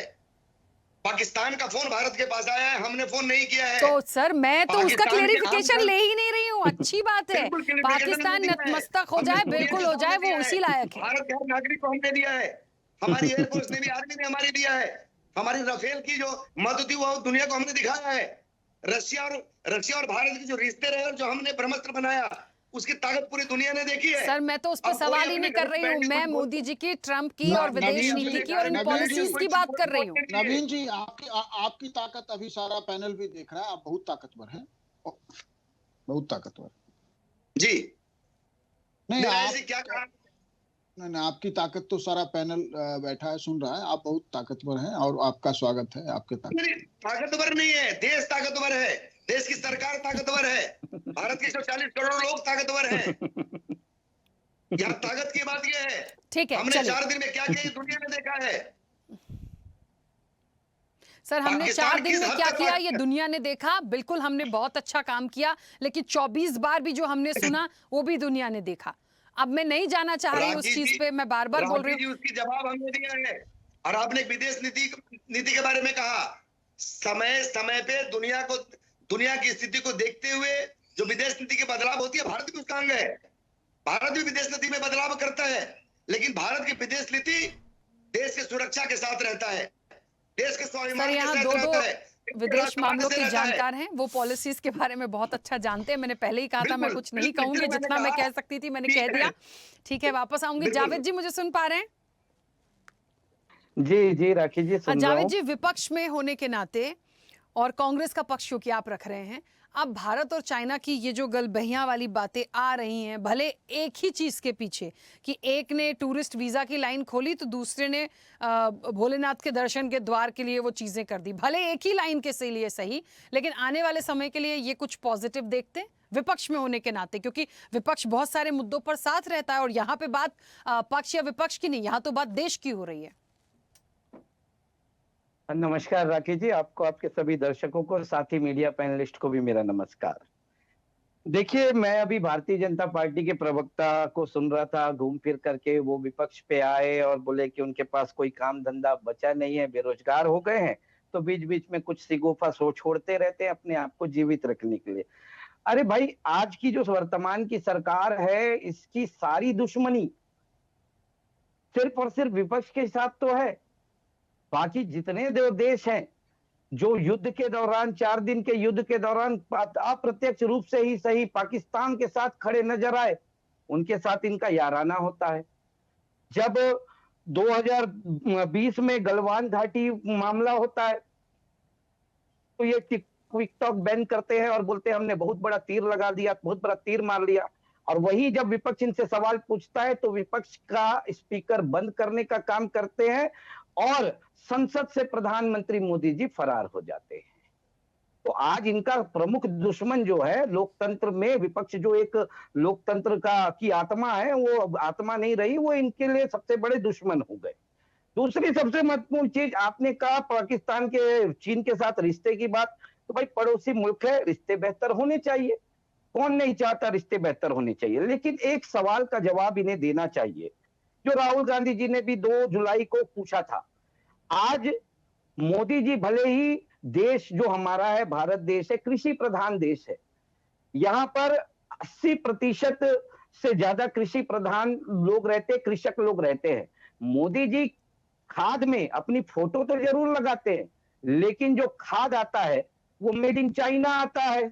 पाकिस्तान का फोन भारत के पास आया है, हमने फोन नहीं किया है। तो सर मैं तो उसका क्लेरिफिकेशन ले ही नहीं रही हूँ, अच्छी बात है, पाकिस्तान नतमस्तक हो जाए, बिल्कुल हो जाए, वो उसी लायक है। भारत के हर नागरिक को हमने दिया है, हमारी एयरफोर्स ने भी, आर्मी ने हमारी दिया है, हमारी राफेल की जो मदद थी वो दुनिया को हमने दिखाया है। रशिया और भारत के जो रिश्ते रहे और जो हमने ब्रह्मास्त्र बनाया, उसकी ताकत पूरी दुनिया ने देखी है। सर मैं तो उस पर सवाल ही नहीं कर रही हूँ, मैं मोदी जी की, ट्रंप की और विदेश नीति की और इन पॉलिसीज की बात कर रही हूँ। नवीन जी, आपकी ताकत अभी सारा पैनल भी देख रहा है, आप बहुत ताकतवर हैं, बहुत ताकतवर जी। नहीं आप क्या कहा? नहीं, आपकी ताकत तो सारा पैनल बैठा है, सुन रहा है, आप बहुत ताकतवर हैं और आपका स्वागत है। आपके ताकतवर नहीं है, देश ताकतवर है, देश की सरकार ताकतवर है, भारत के 140 करोड़ लोग ताकतवर हैं। यहाँ ताकत की बात यह है, ठीक है, हमने 4 दिन में क्या किया दुनिया ने देखा है। सर हमने 4 दिन में क्या किया ये दुनिया ने देखा, बिल्कुल हमने बहुत अच्छा काम किया, लेकिन 24 बार भी जो हमने सुना वो भी दुनिया ने देखा। अब मैं नहीं जाना चाह रही उस चीज पे, मैं बार बार बोल रही हूँ, उसकी जवाब हमने दिया है। और आपने विदेश नीति के बारे में कहा, समय पे दुनिया की स्थिति को देखते हुए जो विदेश नीति की बदलाव होती है, भारत भी उसका अंग है, भारत भी विदेश नीति में बदलाव करता है, लेकिन भारत की विदेश नीति देश की सुरक्षा के साथ रहता है, देश के स्वाभिमान के साथ रहता है। विदेश मामलों के जानकार हैं, वो पॉलिसीज के बारे में बहुत अच्छा जानते हैं। मैंने पहले ही कहा था मैं कुछ नहीं कहूंगी, जितना मैं कह सकती थी मैंने कह दिया। ठीक है, वापस आऊंगी। जावेद जी मुझे सुन पा रहे हैं? जी राखी जी सुन रहा हूं। जावेद जी, विपक्ष में होने के नाते और कांग्रेस का पक्ष क्योंकि आप रख रहे हैं, अब भारत और चाइना की ये जो गलबहियां वाली बातें आ रही हैं, भले एक ही चीज के पीछे कि एक ने टूरिस्ट वीजा की लाइन खोली तो दूसरे ने भोलेनाथ के दर्शन के द्वार के लिए वो चीजें कर दी, भले एक ही लाइन के से लिए सही, लेकिन आने वाले समय के लिए ये कुछ पॉजिटिव देखते हैं विपक्ष में होने के नाते, क्योंकि विपक्ष बहुत सारे मुद्दों पर साथ रहता है और यहाँ पे बात पक्ष या विपक्ष की नहीं, यहाँ तो बात देश की हो रही है। नमस्कार राखी जी, आपको, आपके सभी दर्शकों को, साथी मीडिया पैनलिस्ट को भी मेरा नमस्कार। देखिए, मैं अभी भारतीय जनता पार्टी के प्रवक्ता को सुन रहा था, घूम फिर करके वो विपक्ष पे आए और बोले कि उनके पास कोई काम धंधा बचा नहीं है, बेरोजगार हो गए हैं, तो बीच बीच में कुछ सिगोफा सो छोड़ते रहते हैं अपने आप को जीवित रखने के लिए। अरे भाई, आज की जो वर्तमान की सरकार है, इसकी सारी दुश्मनी सिर्फ और सिर्फ विपक्ष के साथ तो है। बाकी जितने देश हैं जो युद्ध के दौरान, 4 दिन के युद्ध के दौरान अप्रत्यक्ष रूप से ही सही पाकिस्तान के साथ खड़े नजर आए, उनके साथ इनका याराना होता है। जब 2020 में गलवान घाटी मामला होता है, तो ये टिकटॉक बैन करते हैं और बोलते हैं हमने बहुत बड़ा तीर लगा दिया, बहुत बड़ा तीर मार लिया। और वही जब विपक्ष इनसे सवाल पूछता है तो विपक्ष का स्पीकर बंद करने का काम करते हैं और संसद से प्रधानमंत्री मोदी जी फरार हो जाते हैं। तो आज इनका प्रमुख दुश्मन जो है लोकतंत्र में, विपक्ष जो एक लोकतंत्र की आत्मा है, वो आत्मा नहीं रही, वो इनके लिए सबसे बड़े दुश्मन हो गए। दूसरी सबसे महत्वपूर्ण चीज, आपने कहा पाकिस्तान के चीन के साथ रिश्ते की बात, तो भाई पड़ोसी मुल्क है, रिश्ते बेहतर होने चाहिए, कौन नहीं चाहता रिश्ते बेहतर होने चाहिए। लेकिन एक सवाल का जवाब इन्हें देना चाहिए जो राहुल गांधी जी ने भी 2 जुलाई को पूछा था। आज मोदी जी भले ही देश जो हमारा है, भारत देश है, कृषि प्रधान देश है, यहां पर 80% से ज्यादा कृषि प्रधान लोग रहते, कृषक लोग रहते हैं। मोदी जी खाद में अपनी फोटो तो जरूर लगाते हैं, लेकिन जो खाद आता है वो मेड इन चाइना आता है।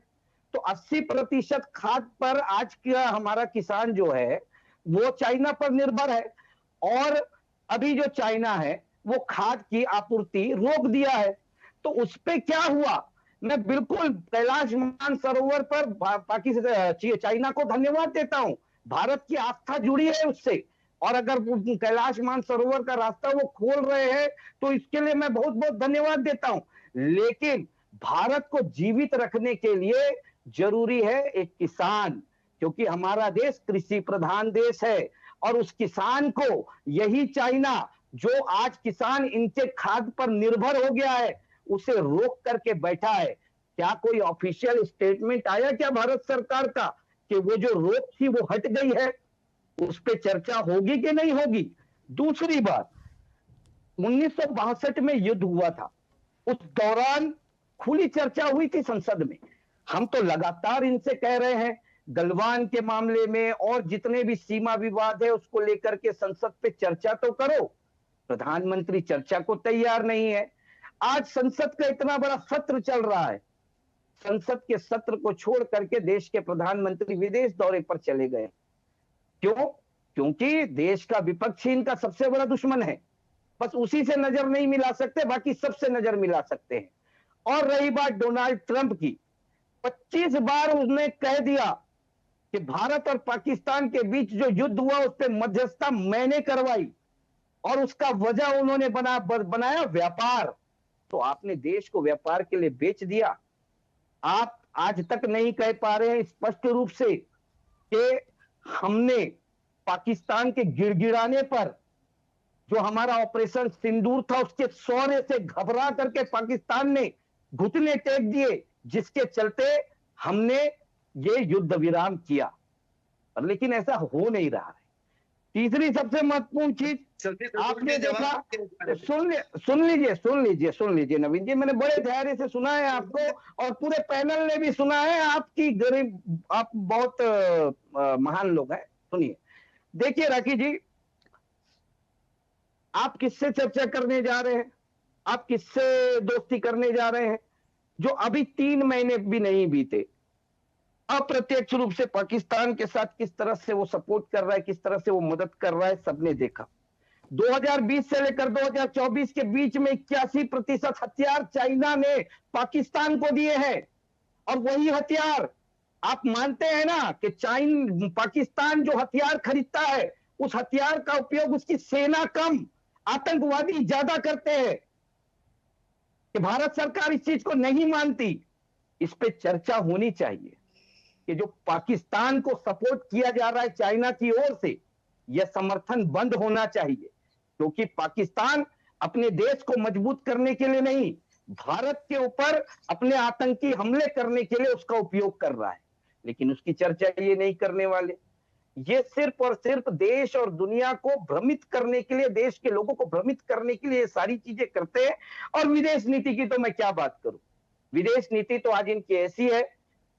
तो 80% खाद पर आज का हमारा किसान जो है वो चाइना पर निर्भर है, और अभी जो चाइना है वो खाद की आपूर्ति रोक दिया है। तो उस पे क्या हुआ, मैं बिल्कुल कैलाश मानसरोवर पर पाकिस्तान चाइना को धन्यवाद देता हूं, भारत की आस्था जुड़ी है उससे, और अगर कैलाश मानसरोवर का रास्ता वो खोल रहे हैं तो इसके लिए मैं बहुत बहुत धन्यवाद देता हूं। लेकिन भारत को जीवित रखने के लिए जरूरी है एक किसान, क्योंकि हमारा देश कृषि प्रधान देश है, और उस किसान को यही चाइना जो आज किसान इनके खाद पर निर्भर हो गया है उसे रोक करके बैठा है। क्या कोई ऑफिशियल स्टेटमेंट आया क्या भारत सरकार का कि वो जो रोक थी वो हट गई है? उस पे चर्चा होगी कि नहीं होगी? दूसरी बात, 1962 में युद्ध हुआ था, उस दौरान खुली चर्चा हुई थी संसद में। हम तो लगातार इनसे कह रहे हैं गलवान के मामले में और जितने भी सीमा विवाद है उसको लेकर के संसद पे चर्चा तो करो, प्रधानमंत्री चर्चा को तैयार नहीं है। आज संसद का इतना बड़ा सत्र चल रहा है, संसद के सत्र को छोड़ करके देश के प्रधानमंत्री विदेश दौरे पर चले गए। क्यों? क्योंकि देश का विपक्ष इनका सबसे बड़ा दुश्मन है, बस उसी से नजर नहीं मिला सकते, बाकी सबसे नजर मिला सकते हैं। और रही बात डोनाल्ड ट्रंप की, 25 बार उसने कह दिया कि भारत और पाकिस्तान के बीच जो युद्ध हुआ उस पर मध्यस्थता मैंने करवाई, और उसका वजह उन्होंने बनाया व्यापार। तो आपने देश को व्यापार के लिए बेच दिया। आप आज तक नहीं कह पा रहे हैं स्पष्ट रूप से कि हमने पाकिस्तान के गिड़गिड़ाने पर, जो हमारा ऑपरेशन सिंदूर था, उसके शौर्य से घबरा करके पाकिस्तान ने घुटने टेक दिए, जिसके चलते हमने ये युद्ध विराम किया। लेकिन ऐसा हो नहीं रहा है। तीसरी सबसे महत्वपूर्ण चीज आपने देखा, सुन लीजिए नवीन जी, मैंने बड़े धैर्य से सुना है आपको और पूरे पैनल ने भी सुना है। आप बहुत महान लोग हैं। सुनिए, देखिए राखी जी, आप किससे चर्चा करने जा रहे हैं, आप किससे दोस्ती करने जा रहे हैं? जो अभी 3 महीने भी नहीं बीते, अप्रत्यक्ष रूप से पाकिस्तान के साथ किस तरह से वो सपोर्ट कर रहा है, किस तरह से वो मदद कर रहा है, सबने देखा। 2020 से लेकर 2024 के बीच में 81% हथियार चाइना ने पाकिस्तान को दिए हैं। और वही हथियार, आप मानते हैं ना कि पाकिस्तान जो हथियार खरीदता है, उस हथियार का उपयोग उसकी सेना कम, आतंकवादी ज्यादा करते हैं। कि भारत सरकार इस चीज को नहीं मानती। इस पे चर्चा होनी चाहिए कि जो पाकिस्तान को सपोर्ट किया जा रहा है चाइना की ओर से, यह समर्थन बंद होना चाहिए, क्योंकि पाकिस्तान अपने देश को मजबूत करने के लिए नहीं, भारत के ऊपर अपने आतंकी हमले करने के लिए उसका उपयोग कर रहा है। लेकिन उसकी चर्चा ये नहीं करने वाले। ये सिर्फ और सिर्फ देश और दुनिया को भ्रमित करने के लिए, देश के लोगों को भ्रमित करने के लिए ये सारी चीजें करते हैं। और विदेश नीति की तो मैं क्या बात करूं, विदेश नीति तो आज इनकी ऐसी है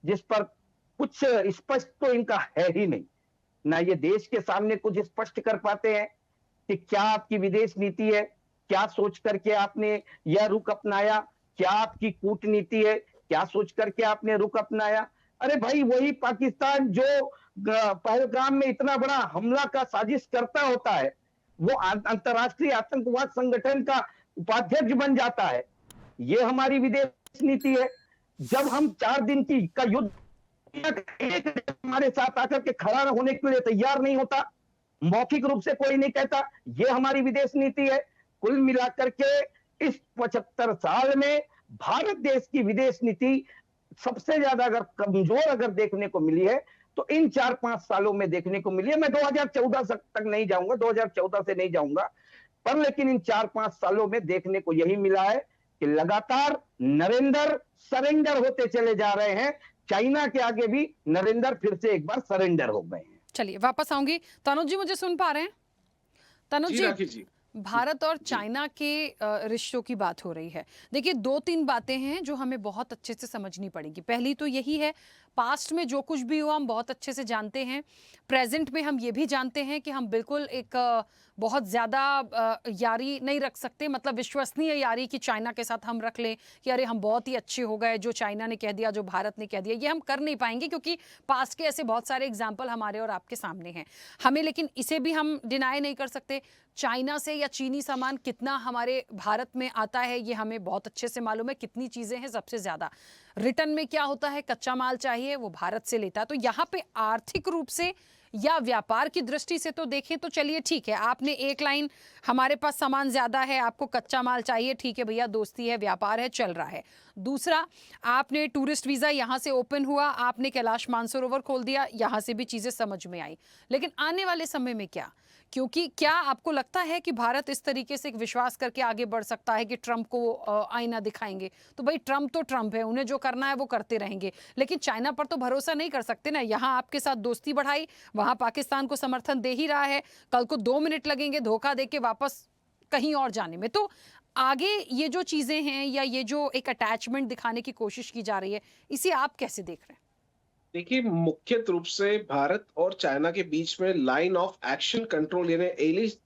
जिस पर कुछ स्पष्ट तो इनका है ही नहीं। ना ये देश के सामने कुछ स्पष्ट कर पाते हैं कि क्या आपकी विदेश नीति है, क्या सोच करके आपने यह रुख अपनाया, क्या आपकी कूटनीति है, क्या सोच करके आपने रुख अपनाया। अरे भाई, वही पाकिस्तान जो पहलगाम में इतना बड़ा हमला का साजिश करता होता है, वो अंतर्राष्ट्रीय आतंकवाद संगठन का उपाध्यक्ष बन जाता है। ये हमारी विदेश नीति है। जब हम 4 दिन की का युद्ध, एक हमारे साथ आकर के खड़ा होने के लिए तैयार नहीं होता, मौखिक रूप से कोई नहीं कहता, ये हमारी विदेश नीति है। कुल मिलाकर के इस 75 साल में भारत देश की विदेश नीति सबसे ज्यादा अगर कमजोर अगर देखने को मिली है तो इन 4-5 सालों में देखने को मिली है। मैं 2014 तक नहीं जाऊंगा, 2014 से नहीं जाऊंगा, पर लेकिन इन 4-5 सालों में देखने को यही मिला है कि लगातार नरेंद्र सरेंडर होते चले जा रहे हैं। चाइना के आगे भी नरेंद्र फिर से एक बार सरेंडर हो गए हैं। चलिए वापस आऊंगी। तनुज जी मुझे सुन पा रहे हैं? तनुज जी राखी जी, भारत और चाइना के रिश्तों की बात हो रही है। देखिए 2-3 बातें हैं जो हमें बहुत अच्छे से समझनी पड़ेगी। पहली तो यही है, पास्ट में जो कुछ भी हुआ हम बहुत अच्छे से जानते हैं। प्रेजेंट में हम ये भी जानते हैं कि हम बिल्कुल एक बहुत ज़्यादा यारी नहीं रख सकते, मतलब विश्वसनीय यारी कि चाइना के साथ हम रख लें कि अरे हम बहुत ही अच्छे हो गए, जो चाइना ने कह दिया, जो भारत ने कह दिया, ये हम कर नहीं पाएंगे क्योंकि पास्ट के ऐसे बहुत सारे एग्जाम्पल हमारे और आपके सामने हैं। हमें लेकिन इसे भी हम डिनाई नहीं कर सकते, चाइना से या चीनी सामान कितना हमारे भारत में आता है ये हमें बहुत अच्छे से मालूम है। कितनी चीज़ें हैं, सबसे ज़्यादा रिटर्न में क्या होता है, कच्चा माल चाहिए वो भारत से लेता है। तो यहाँ पे आर्थिक रूप से या व्यापार की दृष्टि से तो देखें तो चलिए ठीक है, आपने एक लाइन हमारे पास सामान ज़्यादा है, आपको कच्चा माल चाहिए, ठीक है भैया, दोस्ती है, व्यापार है, चल रहा है। दूसरा, आपने टूरिस्ट वीज़ा यहाँ से ओपन हुआ, आपने कैलाश मानसरोवर खोल दिया, यहाँ से भी चीज़ें समझ में आई। लेकिन आने वाले समय में क्या, क्योंकि क्या आपको लगता है कि भारत इस तरीके से विश्वास करके आगे बढ़ सकता है कि ट्रंप को आईना दिखाएंगे? तो भाई ट्रंप तो ट्रंप है, उन्हें जो करना है वो करते रहेंगे, लेकिन चाइना पर तो भरोसा नहीं कर सकते ना। यहाँ आपके साथ दोस्ती बढ़ाई, वहाँ पाकिस्तान को समर्थन दे ही रहा है, कल को 2 मिनट लगेंगे धोखा दे के वापस कहीं और जाने में। तो आगे ये जो चीज़ें हैं या ये जो एक अटैचमेंट दिखाने की कोशिश की जा रही है, इसे आप कैसे देख रहे हैं? देखिए, मुख्य रूप से भारत और चाइना के बीच में लाइन ऑफ एक्शन कंट्रोल यानी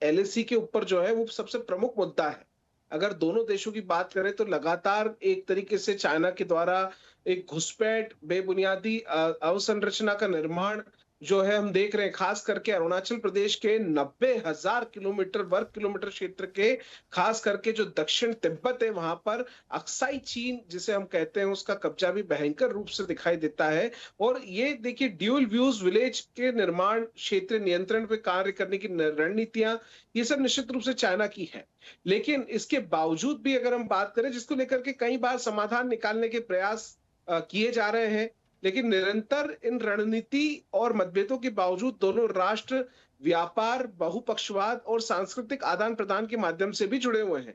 एलएसी के ऊपर जो है वो सबसे प्रमुख मुद्दा है। अगर दोनों देशों की बात करें तो लगातार एक तरीके से चाइना के द्वारा एक घुसपैठ, बेबुनियादी अवसंरचना का निर्माण जो है हम देख रहे हैं। खास करके अरुणाचल प्रदेश के 90,000 वर्ग किलोमीटर क्षेत्र के, खास करके जो दक्षिण तिब्बत है वहां पर अक्साई चीन जिसे हम कहते हैं उसका कब्जा भी भयंकर रूप से दिखाई देता है। और ये देखिए ड्यूल व्यूज विलेज के निर्माण, क्षेत्र नियंत्रण पे कार्य करने की रणनीतियां, ये सब निश्चित रूप से चाइना की है। लेकिन इसके बावजूद भी अगर हम बात करें, जिसको लेकर के कई बार समाधान निकालने के प्रयास किए जा रहे हैं, लेकिन निरंतर इन रणनीति और मतभेदों के बावजूद दोनों राष्ट्र व्यापार, बहुपक्षवाद और सांस्कृतिक आदान प्रदान के माध्यम से भी जुड़े हुए हैं।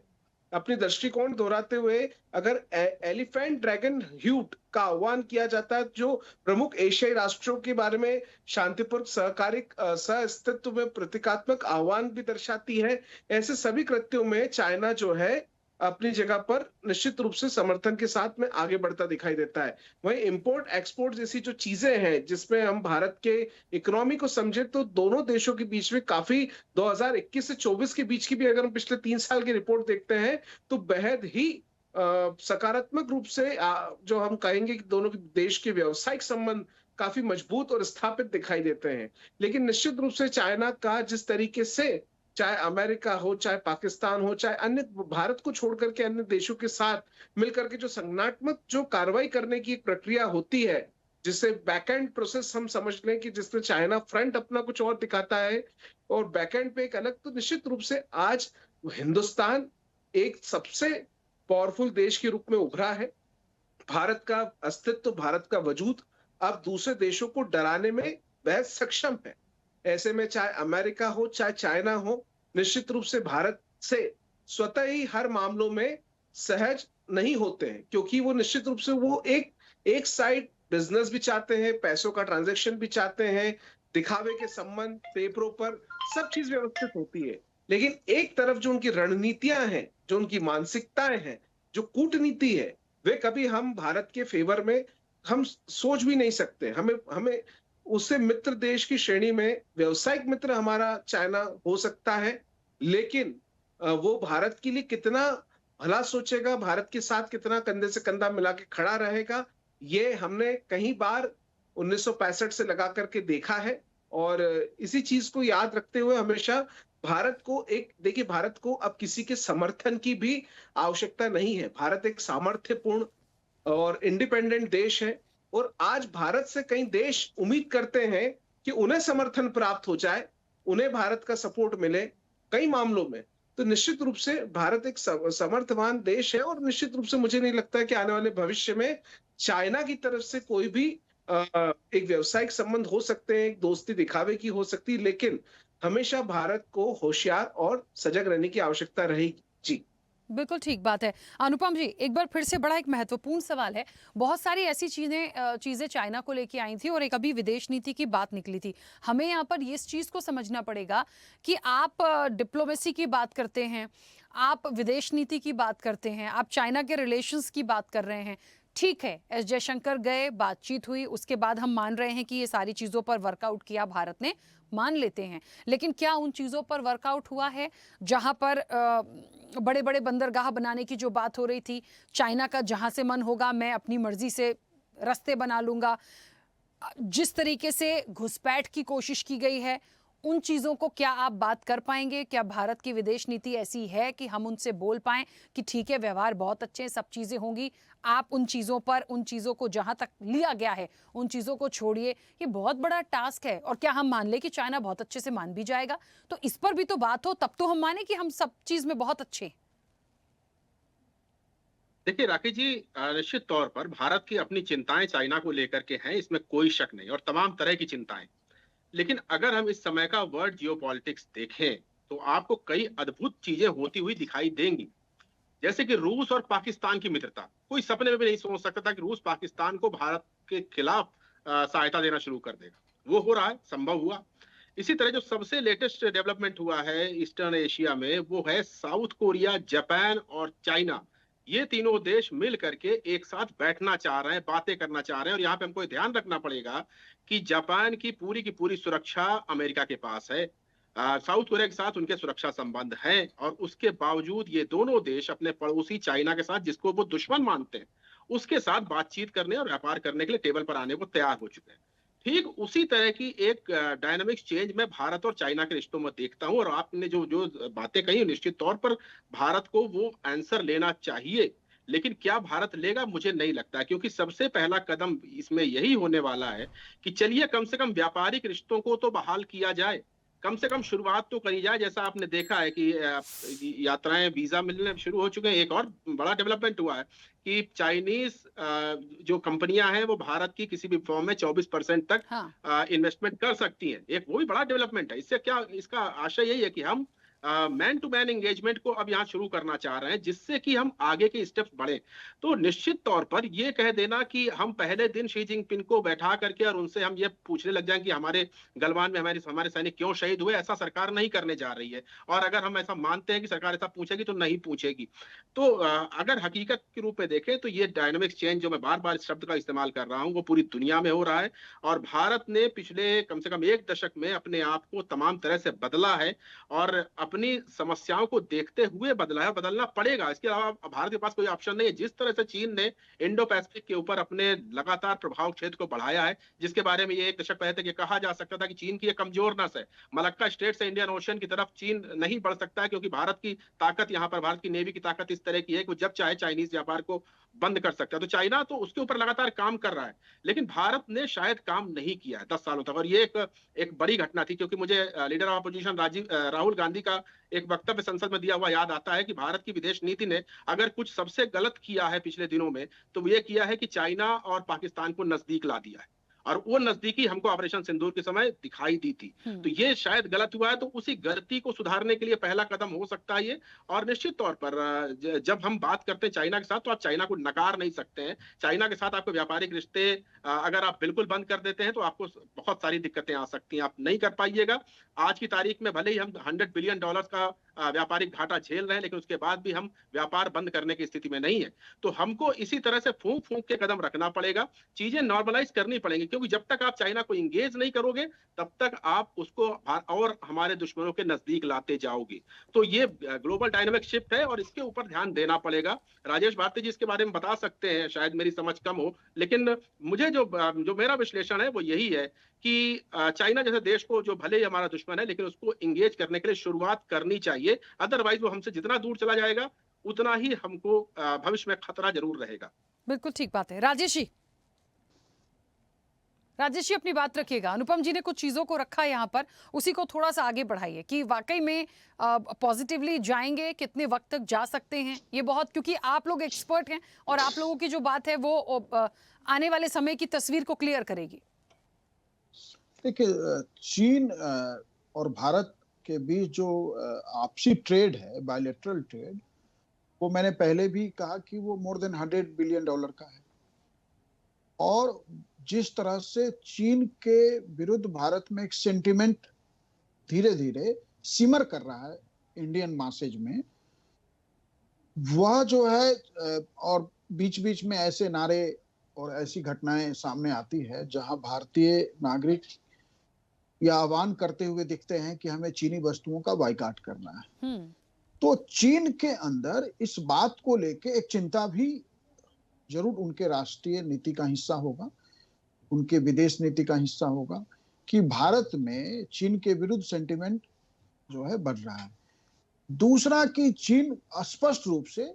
अपनी दृष्टिकोण दोहराते हुए अगर एलिफेंट ड्रैगन ह्यूट का आह्वान किया जाता है, जो प्रमुख एशियाई राष्ट्रों के बारे में शांतिपूर्ण सहकारिक सह-अस्तित्व में प्रतीकात्मक आह्वान भी दर्शाती है, ऐसे सभी कृत्यों में चाइना जो है अपनी जगह पर निश्चित रूप से समर्थन के साथ में आगे बढ़ता दिखाई देता है। वहीं इंपोर्ट एक्सपोर्ट जैसी जो चीजें हैं जिसमें हम भारत के इकोनॉमी को समझे तो दोनों देशों के बीच में काफी 2021 से 24 के बीच की भी अगर हम पिछले 3 साल की रिपोर्ट देखते हैं तो बेहद ही सकारात्मक रूप से जो हम कहेंगे कि दोनों देश के व्यावसायिक संबंध काफी मजबूत और स्थापित दिखाई देते हैं। लेकिन निश्चित रूप से चाइना का जिस तरीके से, चाहे अमेरिका हो, चाहे पाकिस्तान हो, चाहे अन्य भारत को छोड़कर के अन्य देशों के साथ मिलकर के जो संगठनात्मक जो कार्रवाई करने की एक प्रक्रिया होती है, जिससे बैकएंड प्रोसेस हम समझ लें कि जिसमें चाइना फ्रंट अपना कुछ और दिखाता है और बैकएंड पे एक अलग, तो निश्चित रूप से आज हिंदुस्तान एक सबसे पावरफुल देश के रूप में उभरा है। भारत का अस्तित्व, भारत का वजूद अब दूसरे देशों को डराने में बेहद सक्षम है। ऐसे में चाहे अमेरिका हो, चाहे चाइना हो, निश्चित रूप से भारत से स्वतः ही हर मामलों में सहज नहीं होते हैं, क्योंकि वो निश्चित रूप से वो एक साइड बिजनेस भी चाहते हैं, पैसों का ट्रांजैक्शन भी चाहते हैं, दिखावे के संबंध, पेपरों पर सब चीज व्यवस्थित होती है। लेकिन एक तरफ जो उनकी रणनीतियां हैं, जो उनकी मानसिकताएं हैं, जो कूटनीति है, वे कभी हम भारत के फेवर में हम सोच भी नहीं सकते। हमें उससे मित्र देश की श्रेणी में व्यावसायिक मित्र हमारा चाइना हो सकता है, लेकिन वो भारत के लिए कितना भला सोचेगा, भारत के साथ कितना कंधे से कंधा मिला के खड़ा रहेगा, ये हमने कई बार 1965 से लगा करके देखा है। और इसी चीज को याद रखते हुए हमेशा भारत को एक देखिए, भारत को अब किसी के समर्थन की भी आवश्यकता नहीं है। भारत एक सामर्थ्यपूर्ण और इंडिपेंडेंट देश है, और आज भारत से कई देश उम्मीद करते हैं कि उन्हें समर्थन प्राप्त हो जाए, उन्हें भारत का सपोर्ट मिले कई मामलों में। तो निश्चित रूप से भारत एक समर्थवान देश है, और निश्चित रूप से मुझे नहीं लगता है कि आने वाले भविष्य में चाइना की तरफ से कोई भी एक व्यावसायिक संबंध हो सकते हैं, एक दोस्ती दिखावे की हो सकती है, लेकिन हमेशा भारत को होशियार और सजग रहने की आवश्यकता रहेगी। जी। बिल्कुल ठीक बात है। अनुपम जी, एक बार फिर से बड़ा एक महत्वपूर्ण सवाल है। बहुत सारी ऐसी चीज़ें चाइना को लेके आई थी और एक अभी विदेश नीति की बात निकली थी। हमें यहाँ पर इस चीज़ को समझना पड़ेगा कि आप डिप्लोमेसी की बात करते हैं, आप विदेश नीति की बात करते हैं, आप चाइना के रिलेशंस की बात कर रहे हैं। ठीक है, एस जयशंकर गए, बातचीत हुई, उसके बाद हम मान रहे हैं कि ये सारी चीज़ों पर वर्कआउट किया भारत ने, मान लेते हैं। लेकिन क्या उन चीज़ों पर वर्कआउट हुआ है जहां पर बड़े बड़े बंदरगाह बनाने की जो बात हो रही थी, चाइना का जहां से मन होगा मैं अपनी मर्जी से रास्ते बना लूंगा, जिस तरीके से घुसपैठ की कोशिश की गई है, उन चीज़ों को क्या आप बात कर पाएंगे? क्या भारत की विदेश नीति ऐसी है कि हम उनसे बोल पाएं कि ठीक है, व्यवहार बहुत अच्छे हैं, सब चीज़ें होंगी, आप उन चीज़ों पर, उन चीज़ों को जहां तक लिया गया है उन चीज़ों को छोड़िए? ये बहुत बड़ा टास्क है। और क्या हम मान ले कि चाइना बहुत अच्छे से मान भी जाएगा? तो इस पर भी तो बात हो, तब तो हम माने कि हम सब चीज़ में बहुत अच्छे हैं। देखिए राकेश जी, निश्चित तौर पर भारत की अपनी चिंताएं चाइना को लेकर के हैं, इसमें कोई शक नहीं, और तमाम तरह की चिंताएं। लेकिन अगर हम इस समय का वर्ल्ड जियोपॉलिटिक्स देखें तो आपको कई अद्भुत चीजें होती हुई दिखाई देंगी। जैसे कि रूस और पाकिस्तान की मित्रता, कोई सपने में भी नहीं सोच सकता था कि रूस पाकिस्तान को भारत के खिलाफ सहायता देना शुरू कर देगा। वो हो रहा है, संभव हुआ। इसी तरह जो सबसे लेटेस्ट डेवलपमेंट हुआ है ईस्टर्न एशिया में, वो है साउथ कोरिया, जापान और चाइना। ये तीनों देश मिल करके एक साथ बैठना चाह रहे हैं, बातें करना चाह रहे हैं। और यहाँ पे हमको ध्यान रखना पड़ेगा कि जापान की पूरी सुरक्षा अमेरिका के पास है, साउथ कोरिया के साथ उनके सुरक्षा संबंध हैं, और उसके बावजूद ये दोनों देश अपने पड़ोसी चाइना के साथ, जिसको वो दुश्मन मानते हैं, उसके साथ बातचीत करने और व्यापार करने के लिए टेबल पर आने को तैयार हो चुके हैं। ठीक उसी तरह की एक डायनामिक्स चेंज मैं भारत और चाइना के रिश्तों में देखता हूं। और आपने जो जो बातें कही, निश्चित तौर पर भारत को वो आंसर लेना चाहिए। लेकिन क्या भारत लेगा? मुझे नहीं लगता, क्योंकि सबसे पहला कदम इसमें यही होने वाला है कि चलिए कम से कम व्यापारिक रिश्तों को तो बहाल किया जाए, कम से कम शुरुआत तो करी जाए। जैसा आपने देखा है कि यात्राएं, वीजा मिलने शुरू हो चुके हैं। एक और बड़ा डेवलपमेंट हुआ है कि चाइनीज जो कंपनियां हैं वो भारत की किसी भी फॉर्म में 24% तक इन्वेस्टमेंट कर सकती हैं। एक वो भी बड़ा डेवलपमेंट है। इससे क्या, इसका आशय यही है कि हम मैन टू मैन एंगेजमेंट को अब यहाँ शुरू करना चाह रहे हैं, जिससे कि हम आगे के स्टेप्स बढ़े। तो निश्चित तौर पर ये कह देना कि हम पहले दिन शी जिनपिंग को बैठा करके और उनसे हम ये पूछने लग जाएं कि हमारे गलवान में हमारे सैनिक क्यों शहीद हुए, ऐसा सरकार नहीं करने जा रही है। और अगर हम ऐसा मानते हैं कि सरकार ऐसा पूछेगी तो नहीं पूछेगी। तो अगर हकीकत के रूप में देखें तो ये डायनामिक्स चेंज, जो मैं बार बार इस शब्द का इस्तेमाल कर रहा हूँ, वो पूरी दुनिया में हो रहा है। और भारत ने पिछले कम से कम एक दशक में अपने आप को तमाम तरह से बदला है, और अपनी समस्याओं को देखते हुए बदला है, बदलना पड़ेगा। इसके अलावा भारत के पास कोई ऑप्शन नहीं है। जिस तरह से चीन ने इंडो पैसिफिक के ऊपर अपने लगातार प्रभाव क्षेत्र को बढ़ाया है, जिसके बारे में ये एक दशक पहले तक ये कहा जा सकता था कि चीन की ये कमजोर नस है, मलक्का स्टेट से इंडियन ओशन की तरफ चीन नहीं बढ़ सकता है, क्योंकि भारत की ताकत यहाँ पर, भारत की नेवी की ताकत इस तरह की है कि वो जब चाहे चाइनीज व्यापार को बंद कर सकता है। तो चाइना तो उसके ऊपर लगातार काम कर रहा है, लेकिन भारत ने शायद काम नहीं किया है 10 सालों तक। और ये एक बड़ी घटना थी, क्योंकि मुझे leader of opposition Rahul Gandhi का एक वक्तव्य संसद में दिया हुआ याद आता है कि भारत की विदेश नीति ने अगर कुछ सबसे गलत किया है पिछले दिनों में, तो ये किया है कि चाइना और पाकिस्तान को नजदीक ला दिया है। और वो नजदीकी हमको ऑपरेशन सिंदूर के समय दिखाई दी थी। तो ये शायद गलत हुआ है, तो उसी गलती को सुधारने के लिए पहला कदम हो सकता है ये। और निश्चित तौर पर जब हम बात करते हैं चाइना के साथ, तो आप चाइना को नकार नहीं सकते हैं। चाइना के साथ आपको व्यापारिक रिश्ते अगर आप बिल्कुल बंद कर देते हैं तो आपको बहुत सारी दिक्कतें आ सकती हैं, आप नहीं कर पाइएगा। आज की तारीख में भले ही हम $100 बिलियन का व्यापारिक घाटा झेल रहे हैं, लेकिन उसके बाद भी हम व्यापार बंद करने की स्थिति में नहीं है। तो हमको इसी तरह से फूंक फूंक के कदम रखना पड़ेगा, चीजें नॉर्मलाइज करनी पड़ेंगी, क्योंकि जब तक आप चाइना को इंगेज नहीं करोगे तब तक आप उसको और हमारे दुश्मनों के नजदीक लाते जाओगे। तो ये ग्लोबल डायनामिक शिफ्ट है और इसके ऊपर ध्यान देना पड़ेगा। राजेश भारती जी इसके बारे में बता सकते हैं, शायद मेरी समझ कम हो, लेकिन मुझे जो मेरा विश्लेषण है वो यही है कि चाइना जैसे देश को, जो भले ही हमारा दुश्मन है, लेकिन उसको इंगेज करने के लिए शुरुआत करनी चाहिए। अदरवाइज वो हमसे जितना दूर चला जाएगा उतना ही हमको भविष्य में खतरा जरूर रहेगा। बिल्कुल ठीक बात है। राजेश जी अपनी बात रखिएगा। अनुपम जी ने कुछ चीजों को रखा है यहाँ पर, उसी को थोड़ा सा आगे बढ़ाइए कि वाकई में पॉजिटिवली जाएंगे, कितने वक्त तक जा सकते हैं ये बहुत, क्योंकि आप लोग एक्सपर्ट हैं और आप लोगों की जो बात है वो आने वाले समय की तस्वीर को क्लियर करेगी। देखिए, चीन और भारत के बीच जो आपसी ट्रेड है, बायलैटरल ट्रेड, वो मैंने पहले भी कहा कि वो मोर देन $100 बिलियन का है। और जिस तरह से चीन के विरुद्ध भारत में एक सेंटिमेंट धीरे धीरे सिमर कर रहा है इंडियन मासेज में, वह जो है, और बीच बीच में ऐसे नारे और ऐसी घटनाएं सामने आती है जहां भारतीय नागरिक यह आह्वान करते हुए दिखते हैं कि हमें चीनी वस्तुओं का बाइकाट करना है। तो चीन के अंदर इस बात को लेके एक चिंता भी जरूर उनके राष्ट्रीय नीति का हिस्सा होगा, उनके विदेश नीति का हिस्सा होगा कि भारत में चीन के विरुद्ध सेंटिमेंट जो है बढ़ रहा है। दूसरा कि चीन स्पष्ट रूप से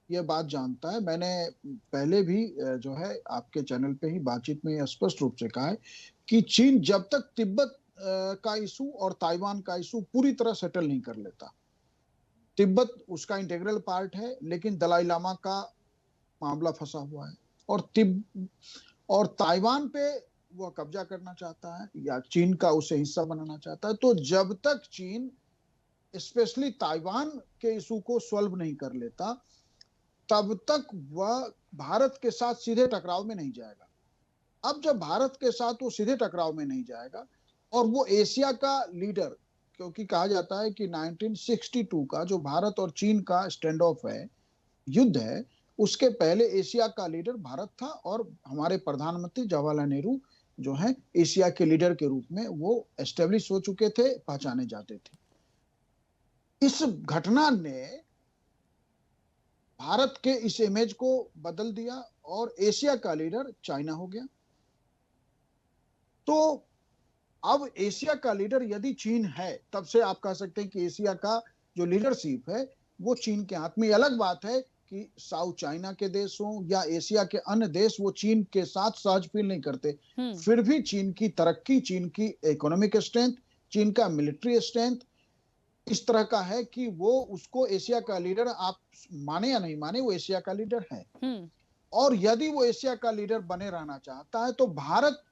यह बात जानता है, मैंने पहले भी जो है आपके चैनल पे ही बातचीत में स्पष्ट रूप से कहा है कि चीन जब तक तिब्बत का इशू और ताइवान का इशू पूरी तरह सेटल नहीं कर लेता, तिब्बत उसका इंटीग्रल पार्ट है, लेकिन दलाई लामा का मामला फंसा हुआ है, और ताइवान पे वह कब्जा करना चाहता है या चीन का उसे हिस्सा बनाना चाहता है। तो जब तक चीन स्पेशली ताइवान के इशू को सॉल्व नहीं कर लेता, तब तक वह भारत के साथ सीधे टकराव में नहीं जाएगा। अब जब भारत के साथ वो सीधे टकराव में नहीं जाएगा और वो एशिया का लीडर, क्योंकि कहा जाता है कि 1962 का जो भारत और चीन का स्टैंड ऑफ है, युद्ध है, उसके पहले एशिया का लीडर भारत था और हमारे प्रधानमंत्री जवाहरलाल नेहरू जो है एशिया के लीडर के रूप में वो एस्टेब्लिश हो चुके थे, पहचाने जाते थे। इस घटना ने भारत के इस इमेज को बदल दिया और एशिया का लीडर चाइना हो गया। तो अब एशिया का लीडर यदि चीन है, तब से आप कह सकते हैं कि एशिया का जो लीडरशिप है वो चीन के हाथ में। अलग बात है कि साउथ चाइना के देश हों या एशिया के अन्य देश, वो चीन के साथ सहज फील नहीं करते, फिर भी चीन की तरक्की, चीन की इकोनॉमिक स्ट्रेंथ, चीन का मिलिट्री स्ट्रेंथ इस तरह का है कि वो उसको एशिया का लीडर, आप माने या नहीं माने, वो एशिया का लीडर है। और यदि वो एशिया का लीडर बने रहना चाहता है तो भारत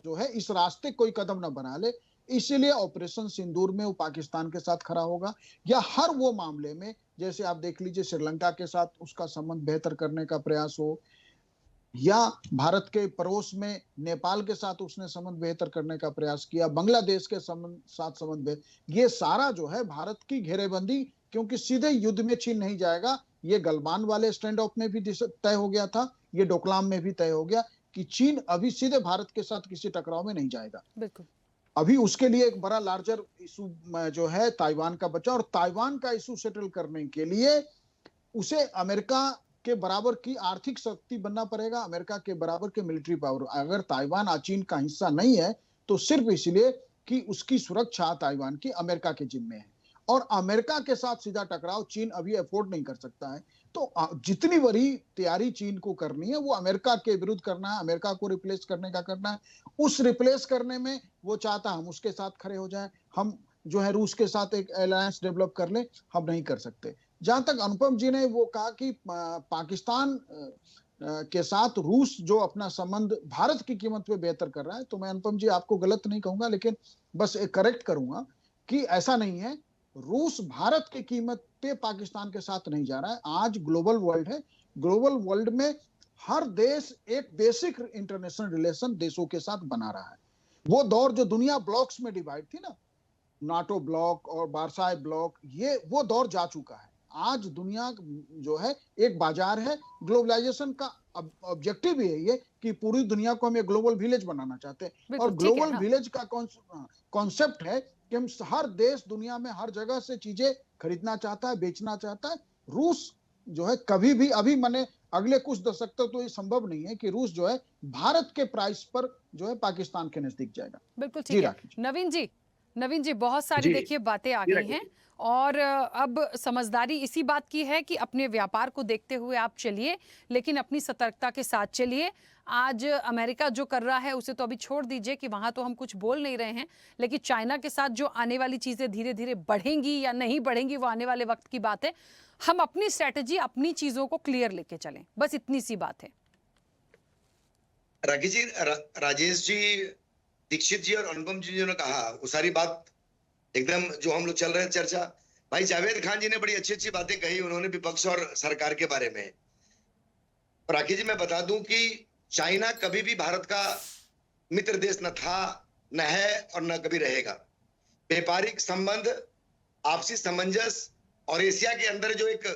जो है इस रास्ते कोई कदम न बना ले। इसीलिए ऑपरेशन सिंदूर में वो पाकिस्तान के साथ खड़ा होगा, या हर वो मामले में, जैसे आप देख लीजिए श्रीलंका के साथ उसका संबंध बेहतर करने का प्रयास हो, या भारत के पड़ोस में नेपाल के साथ उसने संबंध बेहतर करने का प्रयास किया, बांग्लादेश के साथ संबंध, ये सारा जो है भारत की घेरेबंदी, क्योंकि सीधे युद्ध में चीन नहीं जाएगा। ये गलवान वाले स्टैंड ऑफ में भी तय हो गया था, ये डोकलाम में भी तय हो गया कि चीन अभी सीधे भारत के साथ किसी टकराव में नहीं जाएगा। बिल्कुल। अभी उसके लिए एक बड़ा लार्जर इशू जो है ताइवान का बचा, और ताइवान का इशू सेटल करने के लिए उसे अमेरिका के बराबर की आर्थिक शक्ति बनना पड़ेगा, अमेरिका के बराबर के मिलिट्री पावर। अगर ताइवान चीन का हिस्सा नहीं है तो सिर्फ इसलिए कि उसकी सुरक्षा ताइवान की अमेरिका के जिम्मे है, और अमेरिका के साथ सीधा टकराव चीन अभी अफोर्ड नहीं कर सकता है। तो जितनी बड़ी तैयारी चीन को करनी है वो अमेरिका के विरुद्ध करना है, अमेरिका को रिप्लेस करने का करना है। उस रिप्लेस करने में वो चाहता हम उसके साथ खड़े हो जाएं, हम जो है रूस के साथ एक अलायंस डेवलप कर ले, हम नहीं कर सकते। जहां तक अनुपम जी ने वो कहा कि पाकिस्तान के साथ रूस जो अपना संबंध भारत की कीमत पे बेहतर कर रहा है, तो मैं अनुपम जी आपको गलत नहीं कहूंगा, लेकिन बस एक करेक्ट करूंगा कि ऐसा नहीं है। रूस भारत की कीमत पे पाकिस्तान के साथ नहीं जा रहा है। आज ग्लोबल वर्ल्ड है, ग्लोबल वर्ल्ड में हर देश एक बेसिक इंटरनेशनल रिलेशन देशों के साथ बना रहा है। वो दौर जो दुनिया ब्लॉक्स में डिवाइड थी ना, नाटो ब्लॉक और वार्साई ब्लॉक, ये वो दौर जा चुका है। आज दुनिया जो है एक बाजार है। ग्लोबलाइजेशन का ऑब्जेक्टिव भी है ये कि पूरी दुनिया को हम एक ग्लोबल विलेज बनाना चाहते हैं। बिल्कुल, और ठीक है, ग्लोबल हाँ। विलेज का कॉन्सेप्ट है कि हम हर देश दुनिया में हर जगह से चीजें खरीदना चाहता है, बेचना चाहता है। रूस जो है कभी भी, अभी माने अगले कुछ दशक तक तो ये संभव नहीं है कि रूस जो है भारत के प्राइस पर जो है पाकिस्तान के नजदीक जाएगा। बिल्कुल जी ठीक है। राखी जी। नवीन जी बहुत सारी जी। देखिए बातें आ जी, गई राखी हैं और अब समझदारी इसी बात की है कि अपने व्यापार को देखते हुए आप चलिए, लेकिन अपनी सतर्कता के साथ चलिए। आज अमेरिका जो कर रहा है उसे तो अभी छोड़ दीजिए कि वहां तो हम कुछ बोल नहीं रहे हैं, लेकिन चाइना के साथ जो आने वाली चीजें धीरे धीरे बढ़ेंगी या नहीं बढ़ेंगी वो आने वाले वक्त की बात है। हम अपनी स्ट्रेटेजी, अपनी चीजों को क्लियर लेके चलें, बस इतनी सी बात है। राखी जी, राजेश जी, दीक्षित जी और अनुपम जी ने कहा वो सारी बात एकदम जो हम लोग चल रहे हैं चर्चा। भाई जावेद खान जी ने बड़ी अच्छी अच्छी बातें कही, उन्होंने विपक्ष और सरकार के बारे में। राखी जी मैं बता दूं कि चाइना कभी भी भारत का मित्र देश न था, न है और न कभी रहेगा। व्यापारिक संबंध, आपसी सामंजस्य और एशिया के अंदर जो एक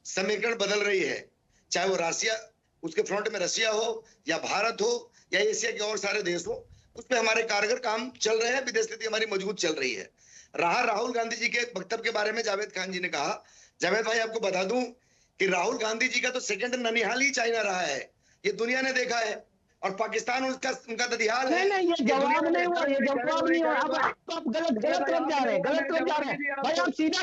समीकरण बदल रही है, चाहे वो रशिया, उसके फ्रंट में रशिया हो या भारत हो या एशिया के और सारे देश हो, उस पर हमारे कारगर काम चल रहे हैं। विदेश नीति हमारी मजबूत चल रही है। रहा राहुल गांधी जी के वक्तव्य के बारे में, जावेद खान जी ने कहा, जावेद भाई आपको बता दूं कि राहुल गांधी जी का तो सेकंड ननिहाल ही चाइना रहा है, ये दुनिया ने देखा है। और पाकिस्तान उनका ददिहाल है। नहीं ये जवाब नहीं हुआ, ये जवाब नहीं हुआ। अब आप गलत तरफ जा रहे हैं, गलत तरफ जा रहे हैं भाई। आप सीधा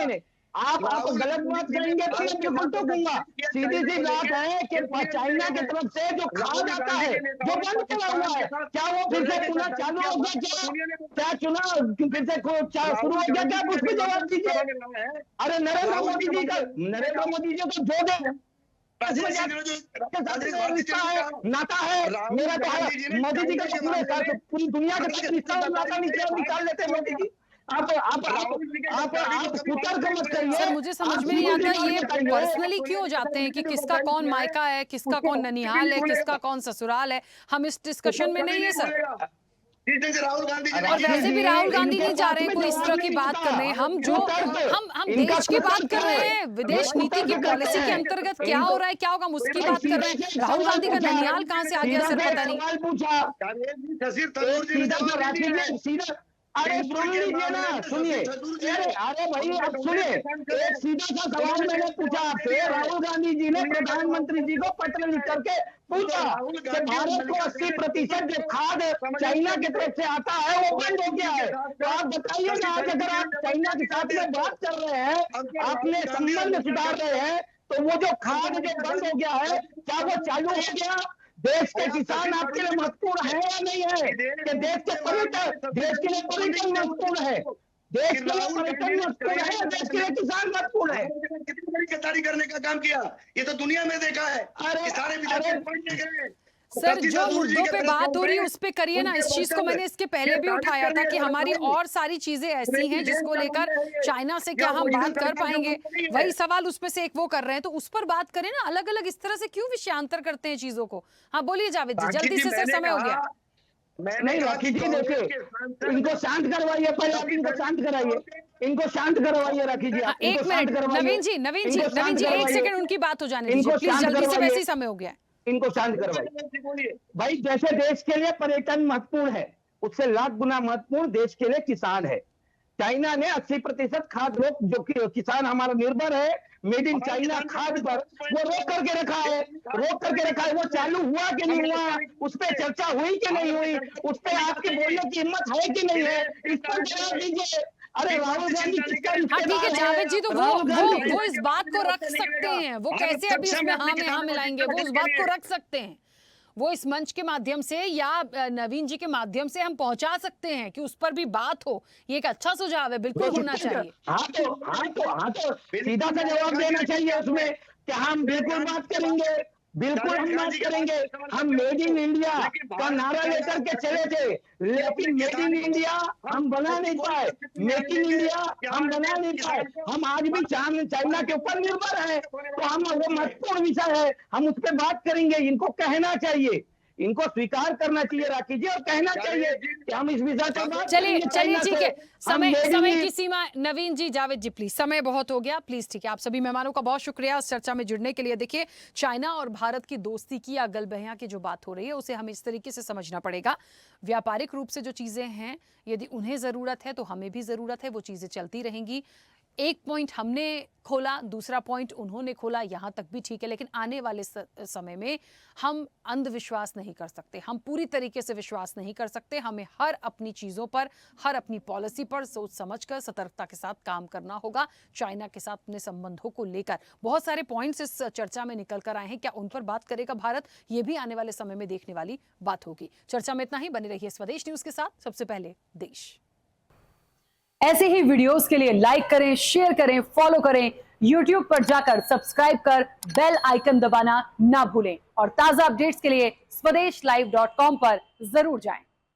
नहीं, आप गलत बात करेंगे तो मैं बिल्कुल टोकूंगा। सीधी सी बात है कि चाइना की तरफ से जो खाद आता है, जो बंद पड़ा हुआ है, क्या वो फिर से पुनः चालू हो गया? क्या चुनाव फिर से शुरू हो गया? क्या उस पर जवाब दीजिए। अरे नरेंद्र मोदी जी को जो दे रिश्ता है, नाता है मेरा, तो है मोदी जी का पूरी दुनिया के साथ रिश्ता और नाता निकाल लेते हैं मोदी जी। आप कुतर्क मत करिए। सर मुझे समझ में नहीं आता ये पर्सनली क्यों जाते हैं कि किसका कौन मायका है, किसका कौन ननिहाल है, किसका कौन ससुराल है। हम इस डिस्कशन में नहीं है सर। राहुल गांधी और वैसे भी राहुल गांधी नहीं जा रहे हैं कोई इस तरह की बात करने। हम देश की बात कर रहे हैं, विदेश नीति की पॉलिसी के अंतर्गत क्या हो रहा है, क्या होगा, हम उसकी बात कर रहे हैं। राहुल गांधी का ननिहाल कहाँ से आ गया सर, पता नहीं। अरे सुन लीजिए ना, सुनिए। अरे भाई आप सुनिए, एक सीधा सा सवाल मैंने पूछा आपसे। राहुल गांधी जी ने प्रधानमंत्री जी को पत्र लिख करके पूछा कि भारत को 80% जो खाद चाइना की तरफ से आता है वो बंद हो गया है। तो आप बताइए ना, आज अगर आप चाइना के साथ में बात कर रहे हैं, अपने संबंध सुधार रहे हैं, तो वो जो खाद जो बंद हो गया है, क्या वो चालू हो गया? देश के किसान आपके लिए महत्वपूर्ण है या नहीं है? कि देश के लिए पर्यटन महत्वपूर्ण है, देश के लिए पर्यटन महत्वपूर्ण है, देश के लिए किसान महत्वपूर्ण है। कितनी बड़ी गद्दारी करने का काम किया, ये तो दुनिया में देखा है। सर जो मुद्दों पे बात हो रही है उस पे करिए ना। इस चीज को मैंने इसके पहले भी उठाया था कि हमारी और सारी चीजें ऐसी हैं जिसको लेकर चाइना से क्या हम बात कर पाएंगे। वही सवाल उसमें से एक वो कर रहे हैं, तो उस पर बात करें ना। अलग अलग इस तरह से क्यों विषयांतर करते हैं चीजों को। हाँ बोलिए जावेद जी, जल्दी से सर, समय हो गया। नहीं राखी जी देखिए, इनको शांत करवाइए, पहले आप इनको शांत कराइए, इनको शांत करवाइए राखी जी। एक मिनट नवीन जी 1 सेकंड उनकी बात हो जाने दीजिए प्लीज, जल्दी से, वैसे ही समय हो गया। इनको शांत करवाइए। भाई जैसे देश के लिए पर्यटन महत्वपूर्ण है, उससे लाख गुना महत्वपूर्ण देश के लिए किसान है। चाइना ने 80% खाद जो किसान हमारा निर्भर है मेड इन चाइना खाद पर, वो रोक करके रखा है। वो चालू हुआ कि नहीं हुआ, उस पर चर्चा हुई कि नहीं हुई, उस पर आपके बोलने की हिम्मत है कि नहीं है, इस पर जवाब दीजिए। अरे राहुल गांधी किसका ठीक है जावेद जी, तो वो इस बात को रख सकते हैं। वो कैसे अभी उसमें हाँ में हाँ मिलाएंगे, वो उस बात को रख सकते हैं। वो इस मंच के माध्यम से या नवीन जी के माध्यम से हम पहुंचा सकते हैं कि उस पर भी बात हो। ये एक अच्छा सुझाव है, बिल्कुल होना चाहिए। हाँ तो सीधा सा जवाब देना चाहिए उसमें कि हम बिल्कुल बात करेंगे, बिल्कुल हम बात करेंगे। हम मेड इन इंडिया का नारा लेकर के चले थे, लेकिन मेड इन इंडिया हम बना नहीं पाए, मेक इन इंडिया हम बना नहीं पाए। हम आज भी चाइना के ऊपर निर्भर है। तो हम वो महत्वपूर्ण विषय है, हम उस पर बात करेंगे। इनको कहना चाहिए, इनको स्वीकार करना चाहिए राखी जी, और कहना चाहिए कि हम इस वीजा के बाद चलिए चलिए ठीक है, समय की की सीमा। नवीन जी, जावेद जी, प्लीज, समय बहुत हो गया, प्लीज। ठीक है, आप सभी मेहमानों का बहुत शुक्रिया इस चर्चा में जुड़ने के लिए। देखिए, चाइना और भारत की दोस्ती की या गलबहया की जो बात हो रही है उसे हमें इस तरीके से समझना पड़ेगा। व्यापारिक रूप से जो चीजें हैं, यदि उन्हें जरूरत है तो हमें भी जरूरत है, वो चीजें चलती रहेंगी। एक पॉइंट हमने खोला, दूसरा पॉइंट उन्होंने खोला, यहां तक भी ठीक है, लेकिन आने वाले समय में हम अंधविश्वास नहीं कर सकते, हम पूरी तरीके से विश्वास नहीं कर सकते। हमें हर अपनी चीजों पर, हर अपनी पॉलिसी पर सोच समझकर सतर्कता के साथ काम करना होगा। चाइना के साथ अपने संबंधों को लेकर बहुत सारे पॉइंट्स इस चर्चा में निकल कर आए हैं, क्या उन पर बात करेगा भारत, ये भी आने वाले समय में देखने वाली बात होगी। चर्चा में इतना ही, बने रहिए स्वदेश न्यूज के साथ। सबसे पहले देश। ऐसे ही वीडियोस के लिए लाइक करें, शेयर करें, फॉलो करें। YouTube पर जाकर सब्सक्राइब कर बेल आइकन दबाना ना भूलें और ताजा अपडेट्स के लिए swedeshlive.com पर जरूर जाएं।